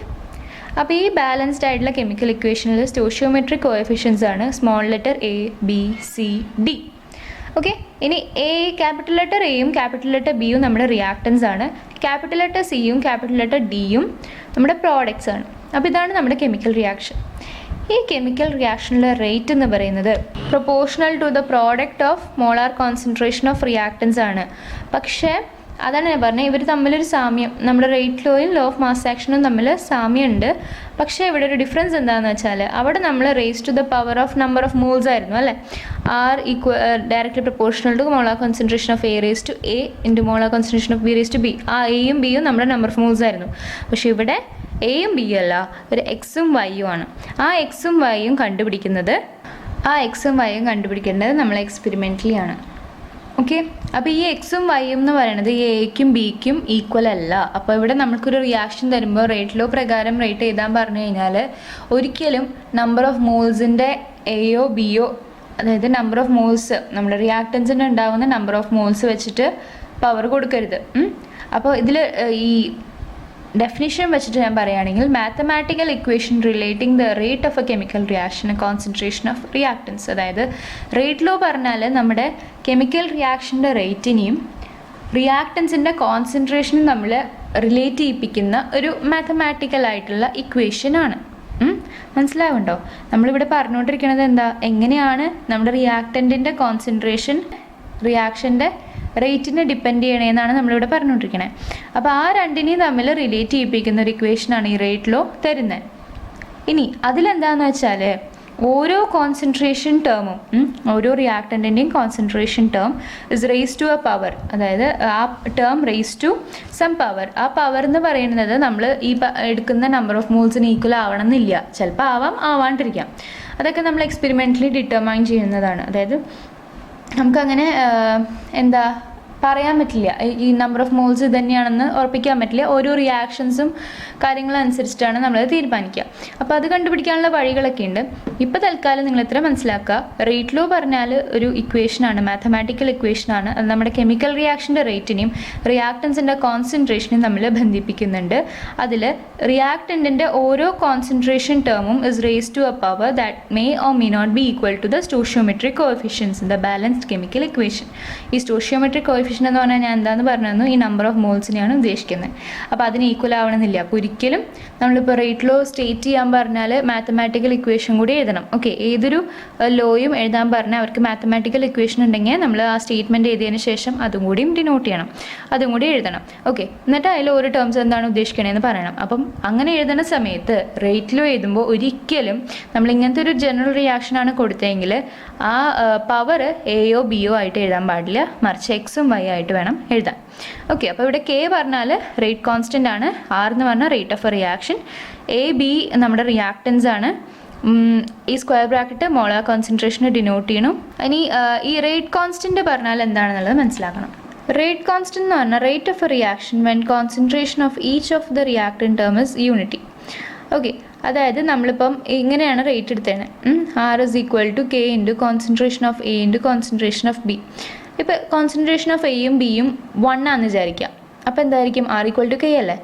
അപ്പോൾ ഈ ബാലൻസ്ഡ് ആയിട്ടുള്ള കെമിക്കൽ ഇക്വേഷനിൽ സ്റ്റോഷിയോമെട്രിക് കോഎഫിഷ്യൻസ് ആണ് small letter A B C D. Okay, ഇനി ക്യാപിറ്റൽ ലെറ്റർ എയും ക്യാപിറ്റൽ ലെറ്റർ ബിയും നമ്മുടെ റിയാക്ടൻസ് ആണ്, ക്യാപിറ്റൽ ലെറ്റർ സിയും ക്യാപിറ്റൽ ലെറ്റർ ഡിയും നമ്മുടെ പ്രോഡക്ട്സ് ആണ്. അപ്പോൾ ഇതാണ് നമ്മുടെ കെമിക്കൽ റിയാക്ഷൻ. ഈ കെമിക്കൽ റിയാക്ഷനിലെ റേറ്റ് എന്ന് പറയുന്നത് proportional to the product of molar concentration of reactants ആണ്. പക്ഷേ അതാണ് ഞാൻ പറഞ്ഞത്, ഇവർ തമ്മിലൊരു സാമ്യം, നമ്മുടെ റേറ്റ് ലോയും ലോ ഓഫ് മാസ് ആക്ഷനും തമ്മിൽ സാമ്യമുണ്ട്. പക്ഷേ ഇവിടെ ഒരു ഡിഫറൻസ് എന്താണെന്ന് വെച്ചാൽ അവിടെ നമ്മൾ raise to the power of number of moles ആയിരുന്നു അല്ലേ, R directly proportional to molar concentration of A raise to A into molar concentration of B raise to B. ആ എയും ബിയും നമ്മുടെ നമ്പർ ഓഫ് മോൾസ് ആയിരുന്നു. പക്ഷേ ഇവിടെ എയും ബിയും അല്ല, ഒരു എക്സും വൈയും ആണ്. ആ എക്സും വൈയും കണ്ടുപിടിക്കേണ്ടത് നമ്മൾ എക്സ്പെരിമെൻ്റലി ആണ്. ഓക്കെ, അപ്പോൾ ഈ എക്സും വൈയും എന്ന് പറയുന്നത് ഈ എക്കും ബിക്കും ഈക്വൽ അല്ല. അപ്പോൾ ഇവിടെ നമുക്കൊരു റിയാക്ഷൻ തരുമ്പോൾ റേറ്റ് ലോ പ്രകാരം റേറ്റ് എഴുതാൻ പറഞ്ഞു കഴിഞ്ഞാൽ ഒരിക്കലും നമ്പർ ഓഫ് മോൾസിൻ്റെ എയോ ബിയോ, അതായത് നമ്പർ ഓഫ് മോൾസ് നമ്മുടെ റിയാക്റ്റൻസിൻ്റെ ഉണ്ടാകുന്ന നമ്പർ ഓഫ് മോൾസ് വെച്ചിട്ട് പവർ കൊടുക്കരുത്. അപ്പോൾ ഇതിൽ ഈ ഡെഫിനിഷൻ വെച്ചിട്ട് ഞാൻ പറയുകയാണെങ്കിൽ mathematical equation relating the rate of A chemical reaction concentration of reactance, അതായത് റേറ്റ് ലോ പറഞ്ഞാൽ നമ്മുടെ കെമിക്കൽ റിയാക്ഷൻ്റെ റേറ്റിനെയും റിയാക്റ്റൻസിൻ്റെ കോൺസെൻട്രേഷനും നമ്മൾ റിലേറ്റ് ചെയ്യിപ്പിക്കുന്ന ഒരു മാത്തമാറ്റിക്കൽ ആയിട്ടുള്ള ഇക്വേഷനാണ്. മനസ്സിലാവുണ്ടോ? നമ്മളിവിടെ പറഞ്ഞുകൊണ്ടിരിക്കുന്നത് എന്താ, എങ്ങനെയാണ് നമ്മുടെ റിയാക്റ്റൻറ്റിൻ്റെ കോൺസെൻട്രേഷൻ റിയാക്ഷൻ്റെ റേറ്റിനെ ഡിപ്പെൻഡ് ചെയ്യണമെന്നാണ് നമ്മളിവിടെ പറഞ്ഞുകൊണ്ടിരിക്കുന്നത്. അപ്പോൾ ആ രണ്ടിനെയും തമ്മിൽ റിലേറ്റ് ചെയ്യിപ്പിക്കുന്ന ഒരു ഇക്വേഷനാണ് ഈ റേറ്റ് ലോ തരുന്നത്. ഇനി അതിലെന്താണെന്ന് വെച്ചാൽ ഓരോ കോൺസെൻട്രേഷൻ ടേമും ഓരോ റിയാക്റ്റൻറ്റിൻ്റെയും concentration term is raise to a power, അതായത് ആ term raise to some power. ആ പവർ എന്ന് പറയുന്നത് നമ്മൾ ഈ എടുക്കുന്ന നമ്പർ ഓഫ് മോൾസിന് ഈക്വൽ ആവണം എന്നില്ല, ചിലപ്പോൾ ആവാണ്ടിരിക്കാം. അതൊക്കെ നമ്മൾ എക്സ്പെരിമെൻ്റലി ഡിറ്റർമൈൻ ചെയ്യുന്നതാണ്. അതായത് നമുക്കങ്ങനെ പറയാൻ പറ്റില്ല, ഈ നമ്പർ ഓഫ് മോൾസ് ഇത് തന്നെയാണെന്ന് ഉറപ്പിക്കാൻ പറ്റില്ല. ഓരോ റിയാക്ഷൻസും കാര്യങ്ങളും അനുസരിച്ചിട്ടാണ് നമ്മൾ തീരുമാനിക്കുക. അപ്പോൾ അത് കണ്ടുപിടിക്കാനുള്ള വഴികളൊക്കെ ഉണ്ട്. ഇപ്പോൾ തൽക്കാലം നിങ്ങൾ ഇത്ര മനസ്സിലാക്കുക, റേറ്റ് ലോ പറഞ്ഞാൽ ഒരു ഇക്വേഷനാണ്, മാത്തമാറ്റിക്കൽ ഇക്വേഷനാണ്. അത് നമ്മുടെ കെമിക്കൽ റിയാക്ഷൻ്റെ റേറ്റിനെയും റിയാക്റ്റൻസിൻ്റെ കോൺസെൻട്രേഷനെയും തമ്മിൽ ബന്ധിപ്പിക്കുന്നുണ്ട്. അതിൽ റിയാക്റ്റൻറ്റിൻ്റെ ഓരോ കോൺസെൻട്രേഷൻ ടേമും is raise to a power that may or may not be equal to the stoichiometric coefficients in the balanced chemical equation. ഈ സ്റ്റോഷിയോമെട്രിക് കോഎഫിഷ്യൻ എന്ന് പറഞ്ഞാൽ ഞാൻ എന്താണെന്ന് പറഞ്ഞു, ഈ നമ്പർ ഓഫ് മോൾസിനെയാണ് ഉദ്ദേശിക്കുന്നത്. അപ്പോൾ അതിന് ഈക്വൽ ആവണമെന്നില്ല. അപ്പോൾ ഒരിക്കലും നമ്മളിപ്പോൾ റേറ്റ് ലോ സ്റ്റേറ്റ് ചെയ്യാൻ പറഞ്ഞാൽ മാത്തമാറ്റിക്കൽ ഇക്വേഷൻ കൂടി എഴുതണം. ഓക്കെ, ഏതൊരു ലോയും എഴുതാൻ പറഞ്ഞാൽ അവർക്ക് മാത്തമാറ്റിക്കൽ ഇക്വേഷൻ ഉണ്ടെങ്കിൽ നമ്മൾ ആ സ്റ്റേറ്റ്മെൻറ്റ് എഴുതിയതിന് ശേഷം അതും കൂടിയും ഡിനോട്ട് ചെയ്യണം, അതും കൂടി എഴുതണം. ഓക്കെ, എന്നിട്ട് അതിൽ ഓരോ ടേംസ് എന്താണ് ഉദ്ദേശിക്കണതെന്ന് പറയണം. അപ്പം അങ്ങനെ എഴുതുന്ന സമയത്ത് റേറ്റ് ലോ എഴുതുമ്പോൾ ഒരിക്കലും നമ്മൾ ഇങ്ങനത്തെ ഒരു ജനറൽ റിയാക്ഷനാണ് കൊടുത്തതെങ്കിൽ ആ പവർ എയോ ബിയോ ആയിട്ട് എഴുതാൻ പാടില്ല, മറിച്ച് എക്സും വൈ ആയിട്ട് വേണം എഴുതാൻ. ഓക്കെ, അപ്പോൾ ഇവിടെ കെ പറഞ്ഞാൽ റേറ്റ് കോൺസ്റ്റൻ്റ് ആണ്, ആർ എന്ന് പറഞ്ഞാൽ rate of a reaction, A B നമ്മുടെ റിയാക്റ്റൻസ് ആണ്, ഈ സ്ക്വയർ ബ്രാക്കറ്റ് മോളാർ കോൺസെൻട്രേഷനെ ഡിനോട്ട് ചെയ്യണം. ഇനി ഈ റേറ്റ് കോൺസ്റ്റൻ്റ് പറഞ്ഞാൽ എന്താണെന്നുള്ളത് മനസ്സിലാക്കണം. റേറ്റ് കോൺസ്റ്റൻ്റ് എന്ന് പറഞ്ഞാൽ rate of a reaction when concentration of each of the reactant term is unity. Okay, അതായത് നമ്മളിപ്പം ഇങ്ങനെയാണ് റേറ്റ് എടുത്തത്, R is equal to K into concentration of A into concentration of B. ഇപ്പോൾ concentration of എയും ബിയും 1 ആണെന്ന് വിചാരിക്കാം. അപ്പോൾ എന്തായിരിക്കും, ആർ ഈക്വൽ ടു കെ അല്ലേ.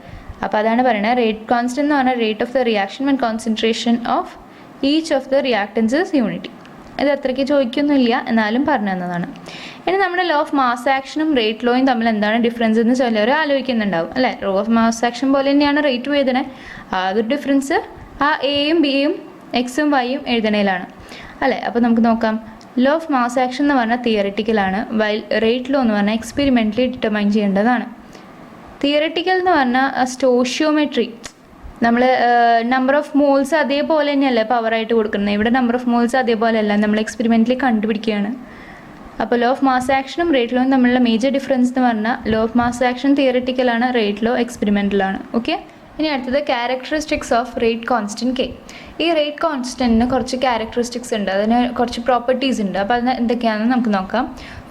അപ്പോൾ അതാണ് പറയുന്നത് റേറ്റ് കോൺസ്റ്റൻ്റ് എന്ന് പറഞ്ഞാൽ rate of the reaction when concentration of each of the reactance is unity. ഇത് അത്രയ്ക്ക് ചോദിക്കൊന്നുമില്ല, എന്നാലും പറഞ്ഞു തന്നതാണ്. ഇനി നമ്മുടെ ലോ ഓഫ് മാസ് ആക്ഷനും റേറ്റ് ലോയും തമ്മിൽ എന്താണ് ഡിഫറൻസ് എന്ന് ചിലവർ ആലോചിക്കുന്നുണ്ടാവും അല്ലേ. ലോ ഓഫ് മാസ് ആക്ഷൻ പോലെ തന്നെയാണ് റേറ്റ് എഴുതണേ, അതൊരു ഡിഫറൻസ് ആ എയും ബിയും എക്സും വൈയും എഴുതണേലാണ് അല്ലേ. അപ്പോൾ നമുക്ക് നോക്കാം. ലോ ഓഫ് മാസ് ആക്ഷൻ എന്ന് പറഞ്ഞാൽ തിയറിറ്റിക്കലാണ്, വൈൽ റേറ്റ് ലോ എന്ന് പറഞ്ഞാൽ എക്സ്പെരിമെൻ്റലി ഡിറ്റർമൈൻ ചെയ്യേണ്ടതാണ്. തിയറിറ്റിക്കൽ എന്ന് പറഞ്ഞാൽ സ്റ്റോഷിയോമെട്രി, നമ്മൾ നമ്പർ ഓഫ് മോൾസ് അതേപോലെ തന്നെയല്ലേ പവറായിട്ട് കൊടുക്കുന്നത്. ഇവിടെ നമ്പർ ഓഫ് മോൾസ് അതേപോലെ അല്ല, നമ്മൾ എക്സ്പെരിമെൻ്റലി കണ്ടുപിടിക്കുകയാണ്. അപ്പോൾ ലോ ഓഫ് മാസ് ആക്ഷനും റേറ്റ് ലോയും തമ്മിലുള്ള മേജർ ഡിഫറൻസ് എന്ന് പറഞ്ഞാൽ ലോ ഓഫ് മാസ് ആക്ഷൻ തിയറിറ്റിക്കലാണ്, റേറ്റ് ലോ എക്സ്പെരിമെൻ്റലാണ്. ഓക്കെ, ഇനി അടുത്തത് characteristics of rate constant K. ഈ റേറ്റ് കോൺസ്റ്റൻറ്റിന് കുറച്ച് ക്യാരക്ടറിസ്റ്റിക്സ് ഉണ്ട്, അതിന് കുറച്ച് പ്രോപ്പർട്ടീസ് ഉണ്ട്. അപ്പോൾ അതിന് എന്തൊക്കെയാണെന്ന് നമുക്ക് നോക്കാം.